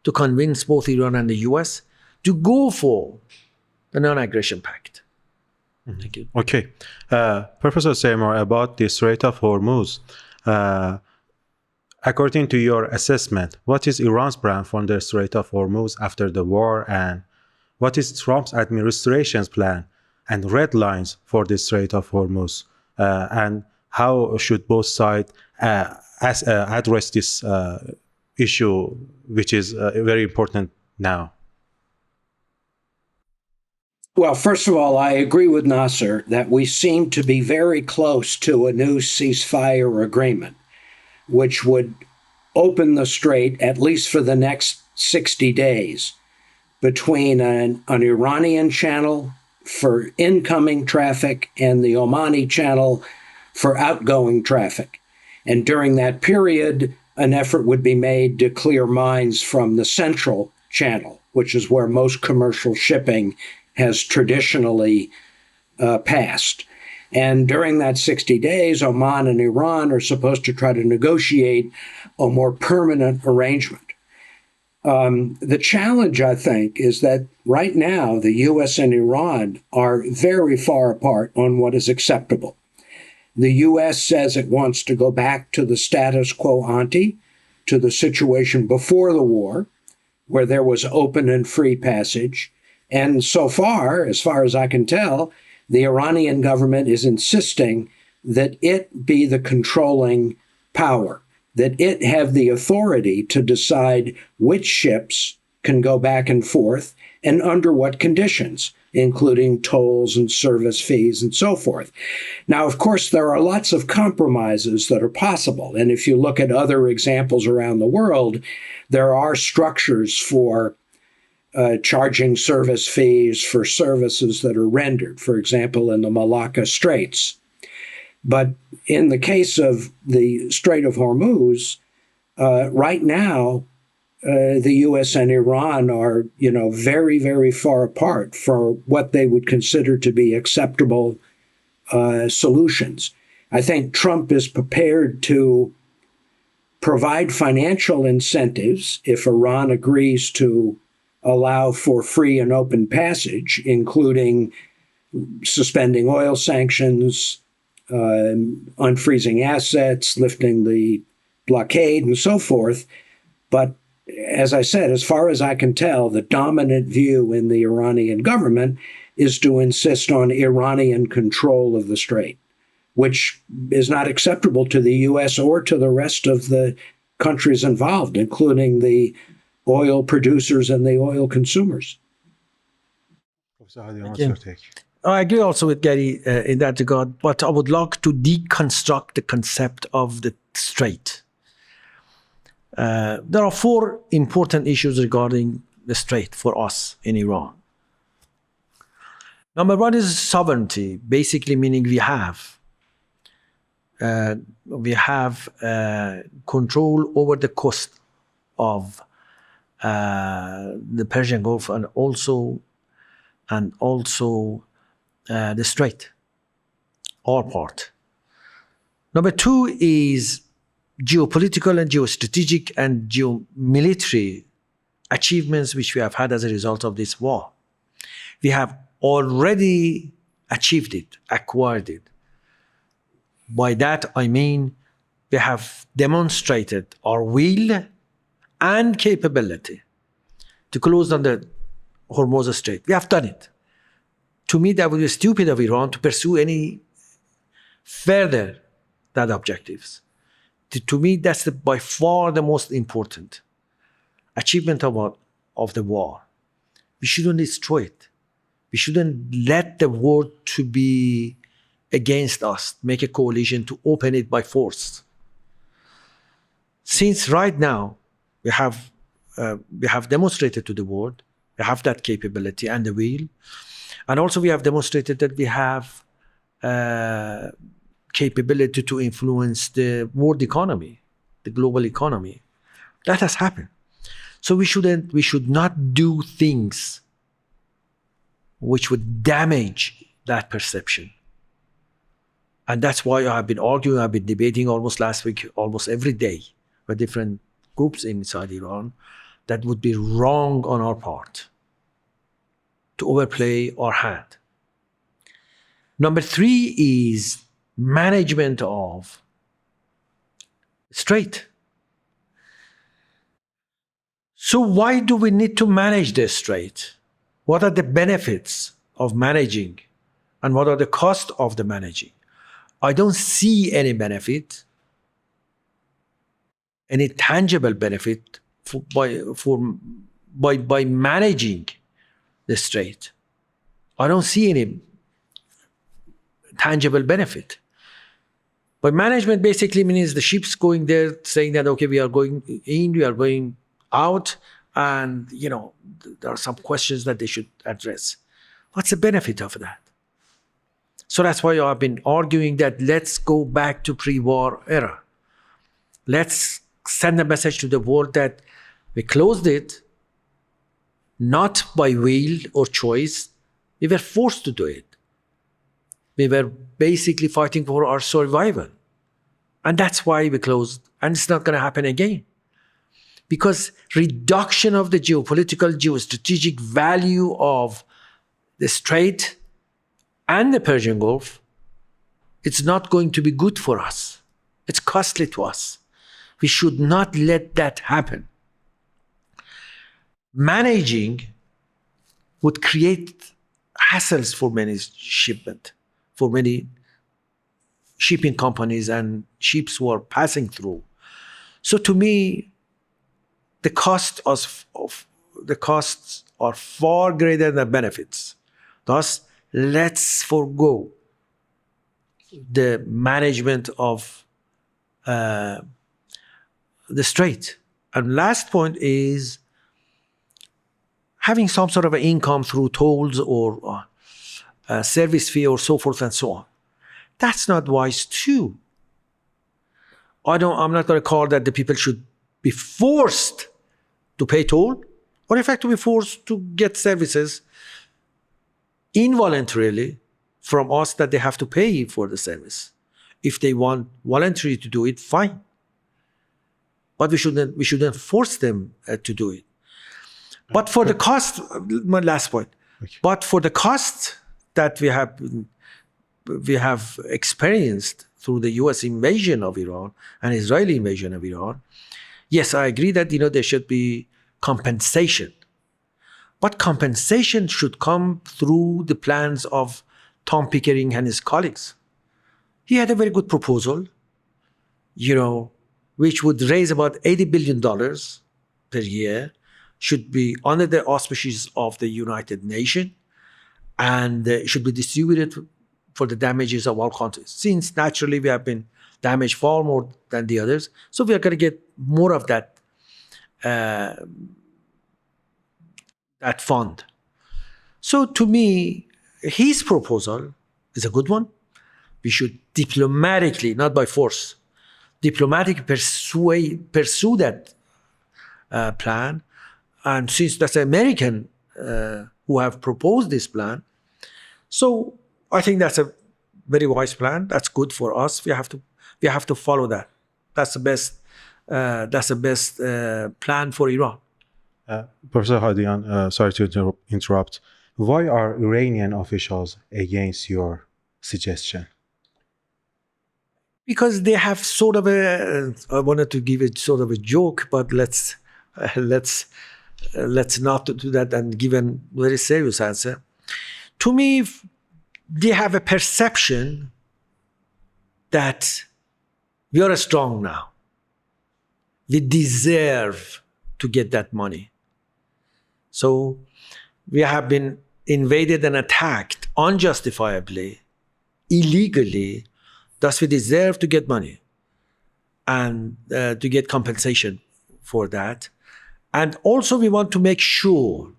to convince both Iran and the US to go for the non-aggression pact. Mm-hmm. Thank you. Okay. Professor Samore, about the Strait of Hormuz, according to your assessment, what is Iran's plan for the Strait of Hormuz after the war, and what is Trump's administration's plan and red lines for the Strait of Hormuz, and how should both sides address this issue, which is very important now? Well, first of all, I agree with Nasser that we seem to be very close to a new ceasefire agreement, which would open the strait, at least for the next 60 days, between an Iranian channel for incoming traffic and the Omani channel for outgoing traffic. And during that period, an effort would be made to clear mines from the central channel, which is where most commercial shipping has traditionally passed. And during that 60 days, Oman and Iran are supposed to try to negotiate a more permanent arrangement. The challenge, I think, is that right now the U.S. and Iran are very far apart on what is acceptable. The U.S. says it wants to go back to the status quo ante, to the situation before the war, where there was open and free passage. And so far as I can tell, the Iranian government is insisting that it be the controlling power, that it have the authority to decide which ships can go back and forth and under what conditions, including tolls and service fees and so forth. Now, of course, there are lots of compromises that are possible. And if you look at other examples around the world, there are structures for charging service fees for services that are rendered, for example, in the Malacca Straits. But in the case of the Strait of Hormuz, right now, the U.S. and Iran are, very, very far apart for what they would consider to be acceptable solutions. I think Trump is prepared to provide financial incentives if Iran agrees to allow for free and open passage, including suspending oil sanctions, unfreezing assets, lifting the blockade, and so forth. But as I said, as far as I can tell, the dominant view in the Iranian government is to insist on Iranian control of the strait, which is not acceptable to the U.S. or to the rest of the countries involved, including the oil producers and the oil consumers. Professor Hadian, what's your take? I agree also with Gary in that regard, but I would like to deconstruct the concept of the strait. There are four important issues regarding the strait for us in Iran. Number one is sovereignty, basically meaning we have control over the coast of the Persian Gulf and also the strait, our part. Number two is geopolitical and geostrategic and geomilitary achievements which we have had as a result of this war. We have already achieved it, acquired it. By that I mean we have demonstrated our will and capability to close down the Hormuz Strait. We have done it. To me, that would be stupid of Iran to pursue any further that objectives. To me, that's by far the most important achievement of the war. We shouldn't destroy it. We shouldn't let the world to be against us, make a coalition to open it by force. Since right now we have demonstrated to the world, we have that capability and the will, and also we have demonstrated that we have capability to influence the world economy, the global economy. That has happened. So we should not do things which would damage that perception. And that's why I've been arguing, I've been debating almost last week, almost every day with different groups inside Iran, that would be wrong on our part to overplay our hand. Number three is management of strait. So why do we need to manage the strait? What are the benefits of managing and what are the costs of the managing? I don't see any benefit, any tangible benefit by managing the strait. I don't see any tangible benefit. By management basically means the ships going there saying that, okay, we are going in, we are going out, and there are some questions that they should address. What's the benefit of that? So that's why I've been arguing that let's go back to pre-war era. Let's send a message to the world that we closed it not by will or choice. We were forced to do it. We were basically fighting for our survival. And that's why we closed. And it's not going to happen again. because reduction of the geopolitical, geostrategic value of the Strait and the Persian Gulf, it's not going to be good for us. It's costly to us. We should not let that happen. Managing would create hassles for many shipment, for many shipping companies and ships who are passing through. So to me, the costs are far greater than benefits. Thus, let's forego the management of the Strait. And last point is having some sort of an income through tolls or service fee or so forth and so on. That's not wise too. I'm not going to call that the people should be forced to pay toll, or in fact to be forced to get services involuntarily from us that they have to pay for the service. If they want voluntarily to do it, fine. But we shouldn't force them to do it. But for the cost, my last point. Okay. But for the cost that we have experienced through the U.S. invasion of Iran and Israeli invasion of Iran, yes, I agree that there should be compensation. But compensation should come through the plans of Tom Pickering and his colleagues. He had a very good proposal, which would raise about $80 billion per year, should be under the auspices of the United Nations, and should be distributed for the damages of all countries. Since naturally we have been damaged far more than the others, so we are going to get more of that fund. So to me, his proposal is a good one. We should diplomatically, not by force, diplomatically pursue that plan. And since that's American who have proposed this plan, so I think that's a very wise plan. That's good for us. We have to follow that. That's the best. That's the best plan for Iran. Professor Hadian, sorry to interrupt. Why are Iranian officials against your suggestion? Because they have sort of I wanted to give it sort of a joke, but let's not do that and give a very serious answer. To me, they have a perception that we are strong now. We deserve to get that money. So we have been invaded and attacked unjustifiably, illegally. Thus, we deserve to get money and to get compensation for that. And also, we want to make sure,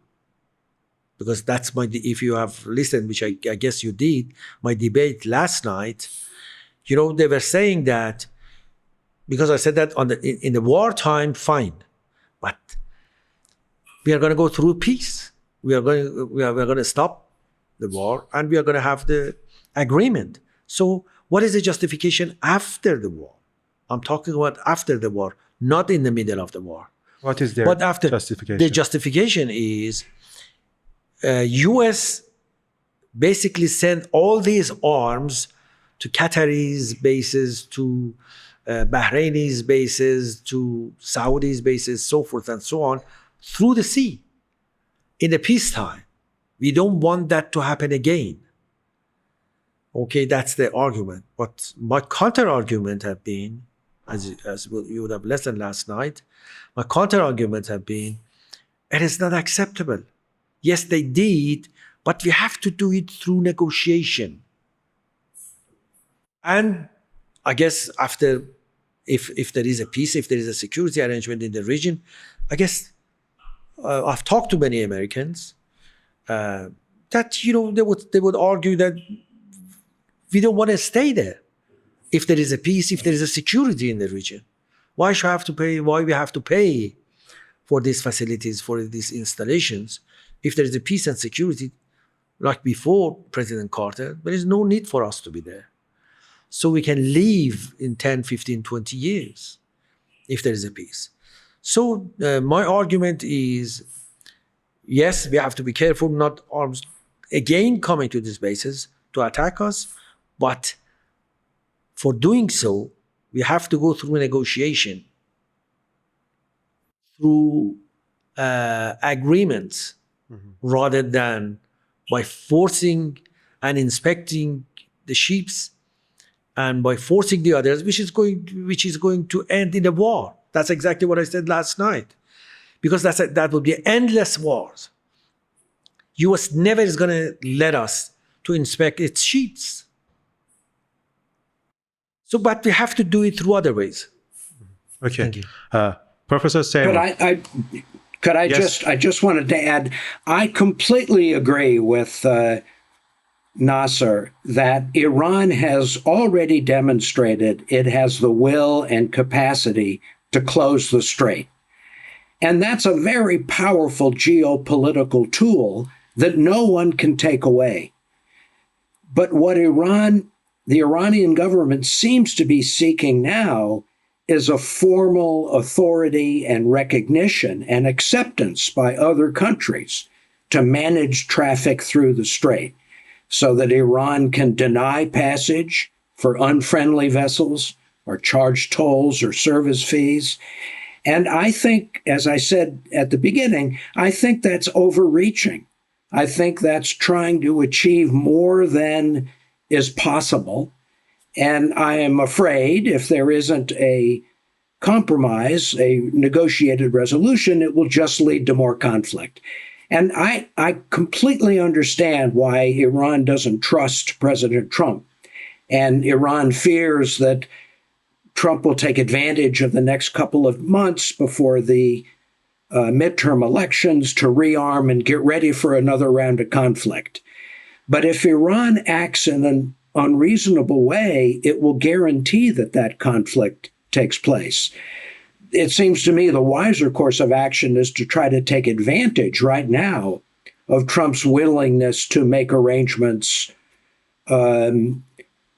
because that's if you have listened, which I guess you did, my debate last night, they were saying that, because I said that in the wartime, fine, but we are going to go through peace. We are going to stop the war, and we are going to have the agreement. So what is the justification after the war? I'm talking about after the war, not in the middle of the war. What is their justification? The justification is U.S. basically sent all these arms to Qataris bases, to Bahrainis bases, to Saudis bases, so forth and so on, through the sea in the peacetime. We don't want that to happen again. Okay, that's the argument. But my counter-argument have been, as you would have listened last night, my counter-arguments have been, it is not acceptable. Yes, they did, but we have to do it through negotiation. And I guess after, if there is a peace, if there is a security arrangement in the region, I guess I've talked to many Americans that they would argue that we don't want to stay there. If there is a peace, if there is a security in the region, why we have to pay for these facilities, for these installations? If there is a peace and security, like before President Carter, there is no need for us to be there. So we can leave in 10, 15, 20 years if there is a peace. So my argument is, yes, we have to be careful not arms again coming to these bases to attack us, but for doing so, we have to go through a negotiation, through agreements, rather than by forcing and inspecting the ships and by forcing the others, which is going to end in a war. That's exactly what I said last night, because that would be endless wars. U.S. never is going to let us to inspect its ships. So, but we have to do it through other ways. Okay. Thank you. Professor Could Samore. I Yes. I just wanted to add, I completely agree with Nasser that Iran has already demonstrated it has the will and capacity to close the Strait. And that's a very powerful geopolitical tool that no one can take away. But what the Iranian government seems to be seeking now is a formal authority and recognition and acceptance by other countries to manage traffic through the Strait so that Iran can deny passage for unfriendly vessels or charge tolls or service fees. And I think, as I said at the beginning, I think that's overreaching. I think that's trying to achieve more than is possible. And I am afraid if there isn't a compromise, a negotiated resolution, it will just lead to more conflict. And I completely understand why Iran doesn't trust President Trump. And Iran fears that Trump will take advantage of the next couple of months before the midterm elections to rearm and get ready for another round of conflict. But if Iran acts in an unreasonable way, it will guarantee that that conflict takes place. It seems to me the wiser course of action is to try to take advantage right now of Trump's willingness to make arrangements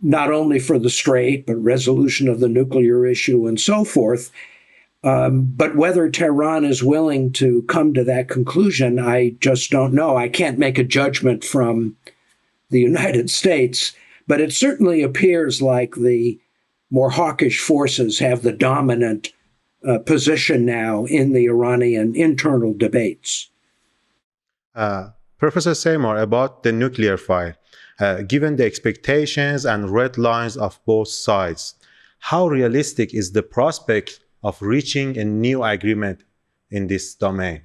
not only for the Strait, but resolution of the nuclear issue and so forth. But whether Tehran is willing to come to that conclusion, I just don't know. I can't make a judgment from the United States, but it certainly appears like the more hawkish forces have the dominant position now in the Iranian internal debates. Professor Samore, about the nuclear file. Given the expectations and red lines of both sides, how realistic is the prospect of reaching a new agreement in this domain?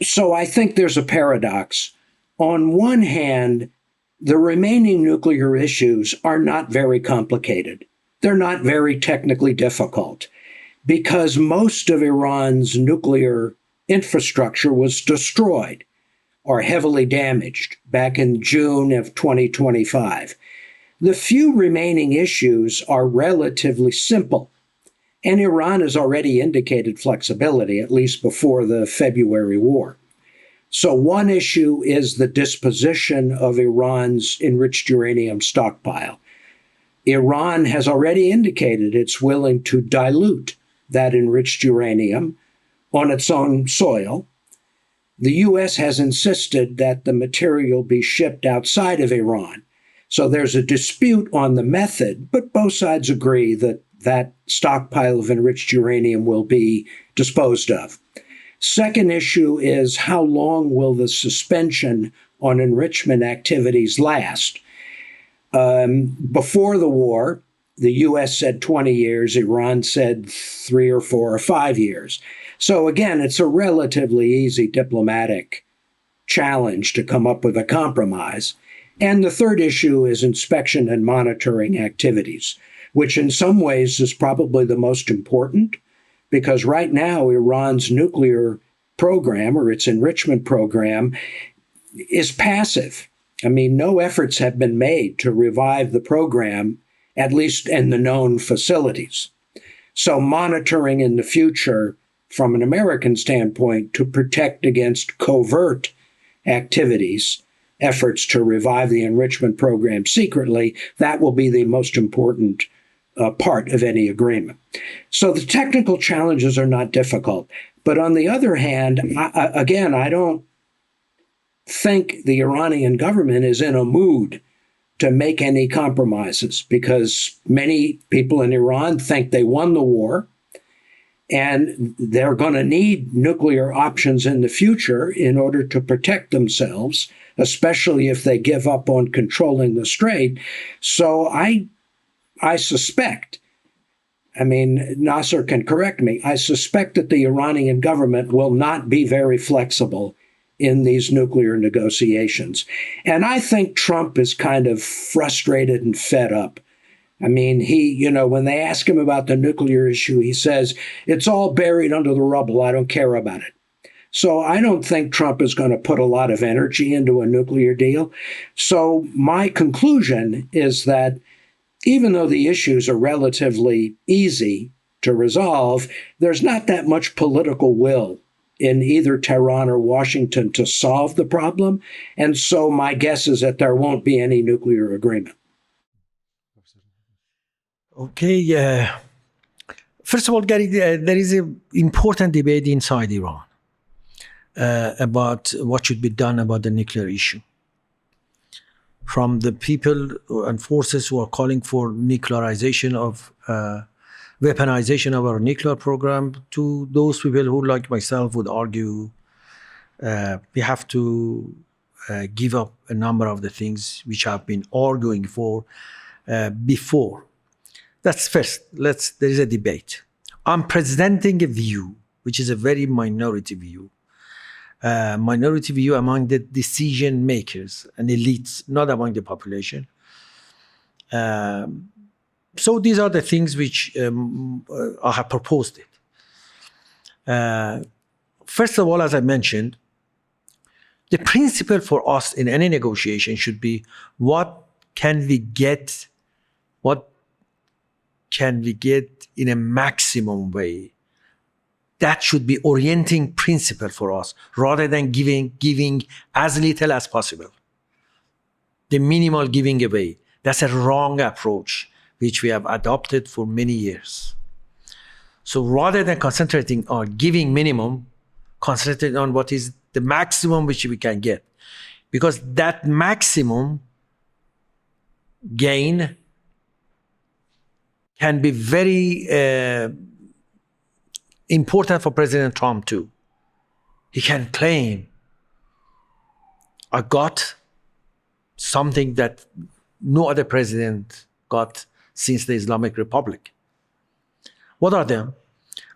So I think there's a paradox. On one hand, the remaining nuclear issues are not very complicated. They're not very technically difficult because most of Iran's nuclear infrastructure was destroyed or heavily damaged back in June of 2025. The few remaining issues are relatively simple, and Iran has already indicated flexibility, at least before the February war. So one issue is the disposition of Iran's enriched uranium stockpile. Iran has already indicated it's willing to dilute that enriched uranium on its own soil. The U.S. has insisted that the material be shipped outside of Iran. So there's a dispute on the method, but both sides agree that that stockpile of enriched uranium will be disposed of. Second issue is how long will the suspension on enrichment activities last? Before the war, the U.S. said 20 years, Iran said 3 or 4 or 5 years. So again, it's a relatively easy diplomatic challenge to come up with a compromise. And the third issue is inspection and monitoring activities, which in some ways is probably the most important, because right now Iran's nuclear program or its enrichment program is passive. I mean, no efforts have been made to revive the program, at least in the known facilities. So monitoring in the future from an American standpoint to protect against covert activities, efforts to revive the enrichment program secretly, that will be the most important part of any agreement. So the technical challenges are not difficult. But on the other hand, I don't think the Iranian government is in a mood to make any compromises because many people in Iran think they won the war and they're going to need nuclear options in the future in order to protect themselves, especially if they give up on controlling the Strait. So I suspect, I mean, Nasser can correct me, I suspect that the Iranian government will not be very flexible in these nuclear negotiations. And I think Trump is kind of frustrated and fed up. I mean, when they ask him about the nuclear issue, he says, it's all buried under the rubble. I don't care about it. So I don't think Trump is going to put a lot of energy into a nuclear deal. So my conclusion is that even though the issues are relatively easy to resolve, there's not that much political will in either Tehran or Washington to solve the problem. And so my guess is that there won't be any nuclear agreement. Okay. First of all, Gary, there is an important debate inside Iran about what should be done about the nuclear issue. From the people and forces who are calling for nuclearization of weaponization of our nuclear program to those people who, like myself, would argue we have to give up a number of the things which I've been arguing for before. That's first. There is a debate. I'm presenting a view, which is a very minority view among the decision makers and elites, not among the population. So these are the things which I have proposed it. First of all, as I mentioned, the principle for us in any negotiation should be what can we get in a maximum way. That should be orienting principle for us rather than giving as little as possible. The minimal giving away. That's a wrong approach which we have adopted for many years. So rather than concentrating on giving minimum, concentrate on what is the maximum which we can get. Because that maximum gain can be very important for President Trump too. He can claim, I got something that no other president got since the Islamic Republic. What are them?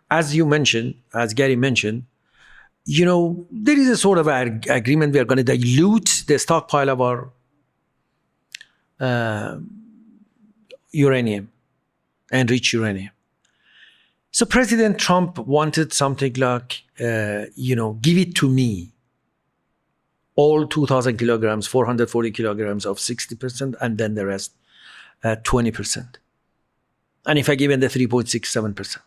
As you mentioned, as Gary mentioned, there is a sort of agreement we are going to dilute the stockpile of our uranium, enriched uranium. So President Trump wanted something like, give it to me, all 2,000 kilograms, 440 kilograms of 60%, and then the rest, 20%. And if I give him the 3.67%.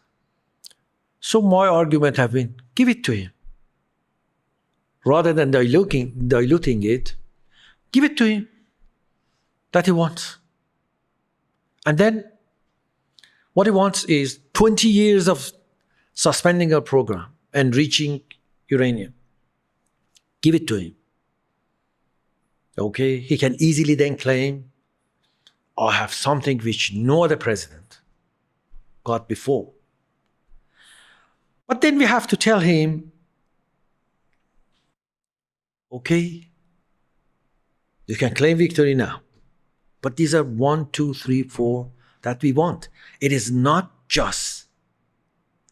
So my argument have been, give it to him. Rather than diluting it, give it to him that he wants. And then what he wants is 20 years of suspending our program and reaching uranium. Give it to him. Okay? He can easily then claim, I have something which no other president got before. But then we have to tell him, okay, you can claim victory now. But these are 1, 2, 3, 4 that we want. It is not just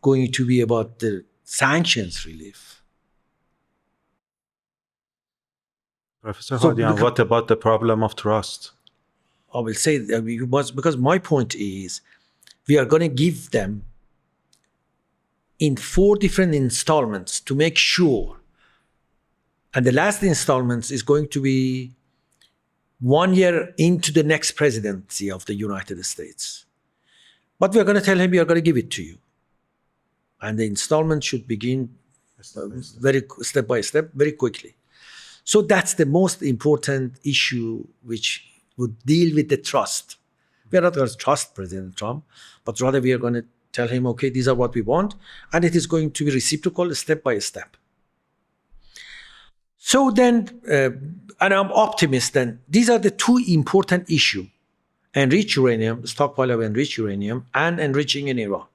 going to be about the sanctions relief. Professor Hadian, what about the problem of trust? I will say that because my point is, we are going to give them in 4 different installments to make sure. And the last installment is going to be 1 year into the next presidency of the United States. But we're going to tell him we are going to give it to you. And the installment should begin very step by step, very quickly. So that's the most important issue which would deal with the trust We are not going to trust President Trump, but rather we are going to tell him, okay, these are what we want, and it is going to be reciprocal step by step. So then, and I'm optimist then, these are the two important issues: enriched uranium, stockpile of enriched uranium, and enriching in Iran.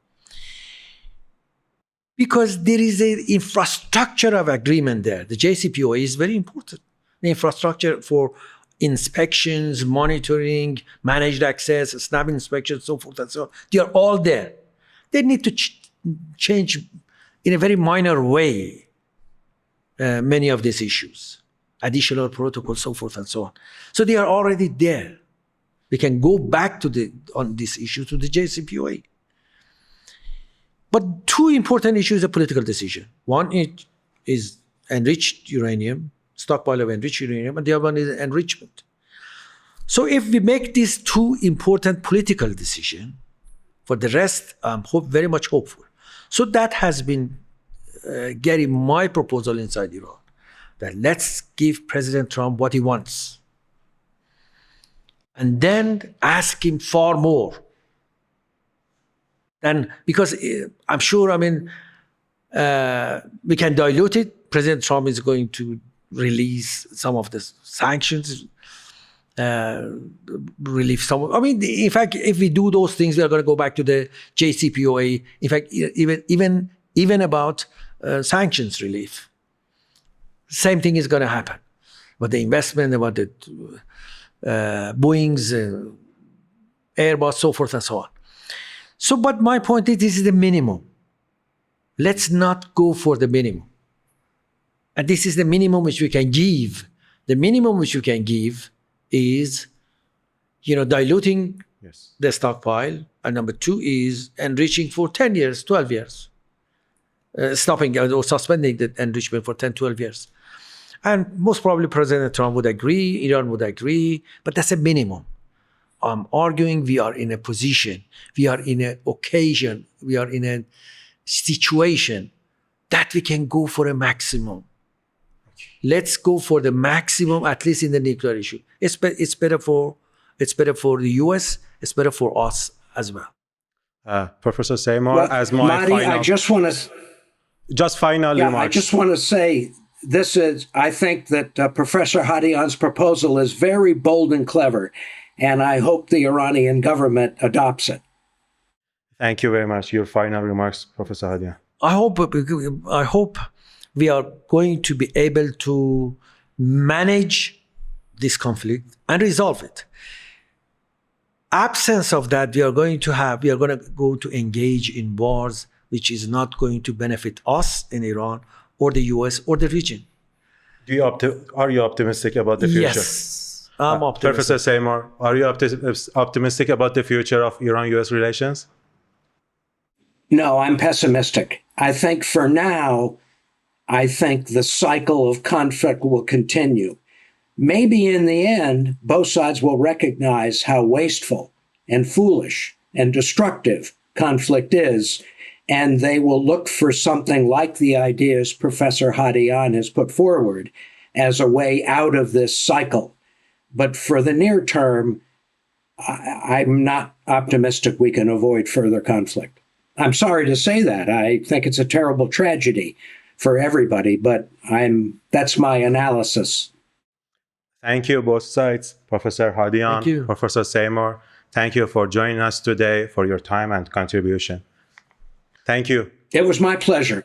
Because there is an infrastructure of agreement there. The JCPOA is very important. The infrastructure for inspections, monitoring, managed access, snap inspections, so forth and so on, they are all there. They need to change in a very minor way many of these issues, additional protocols, so forth and so on. So they are already there. We can go back to on this issue to the JCPOA. But two important issues are political decision. One is enriched uranium, stockpile of enriched uranium, and the other one is enrichment. So if we make these two important political decisions, for the rest, I'm very much hopeful. So that has been, Gary, my proposal inside Iran, that let's give President Trump what he wants. And then ask him far more. And because I'm sure, we can dilute it. President Trump is going to release some of the sanctions, relieve some. In fact, if we do those things, we are going to go back to the JCPOA. In fact, even about sanctions relief, same thing is going to happen. But the investment, about the Boeing's, Airbus, so forth and so on. So, but my point is, this is the minimum. Let's not go for the minimum. And this is the minimum which we can give. The minimum which we can give is, diluting the stockpile. And number two is enriching for 10 years, 12 years. Stopping or suspending the enrichment for 10, 12 years. And most probably President Trump would agree, Iran would agree, but that's a minimum. I'm arguing we are in a position, we are in an occasion, we are in a situation that we can go for a maximum. Let's go for the maximum, at least in the nuclear issue. It's better for the U.S., it's better for us as well. Professor Samore, as my Marty, final... I just want to... Just final remarks. I just want to say, I think that Professor Hadian's proposal is very bold and clever, and I hope the Iranian government adopts it. Thank you very much. Your final remarks, Professor Hadian. I hope we are going to be able to manage this conflict and resolve it. Absence of that, we are going to go to engage in wars which is not going to benefit us in Iran or the US or the region. Are you optimistic about the future? Yes, I'm optimistic. Professor Samore, are you optimistic about the future of Iran-US relations? No, I'm pessimistic. I think for now, the cycle of conflict will continue. Maybe in the end, both sides will recognize how wasteful and foolish and destructive conflict is, and they will look for something like the ideas Professor Hadian has put forward as a way out of this cycle. But for the near term, I'm not optimistic we can avoid further conflict. I'm sorry to say that. I think it's a terrible tragedy for everybody, but that's my analysis. Thank you, both sides. Professor Hadian, Thank you. Professor Samore, thank you for joining us today, for your time and contribution. Thank you. It was my pleasure.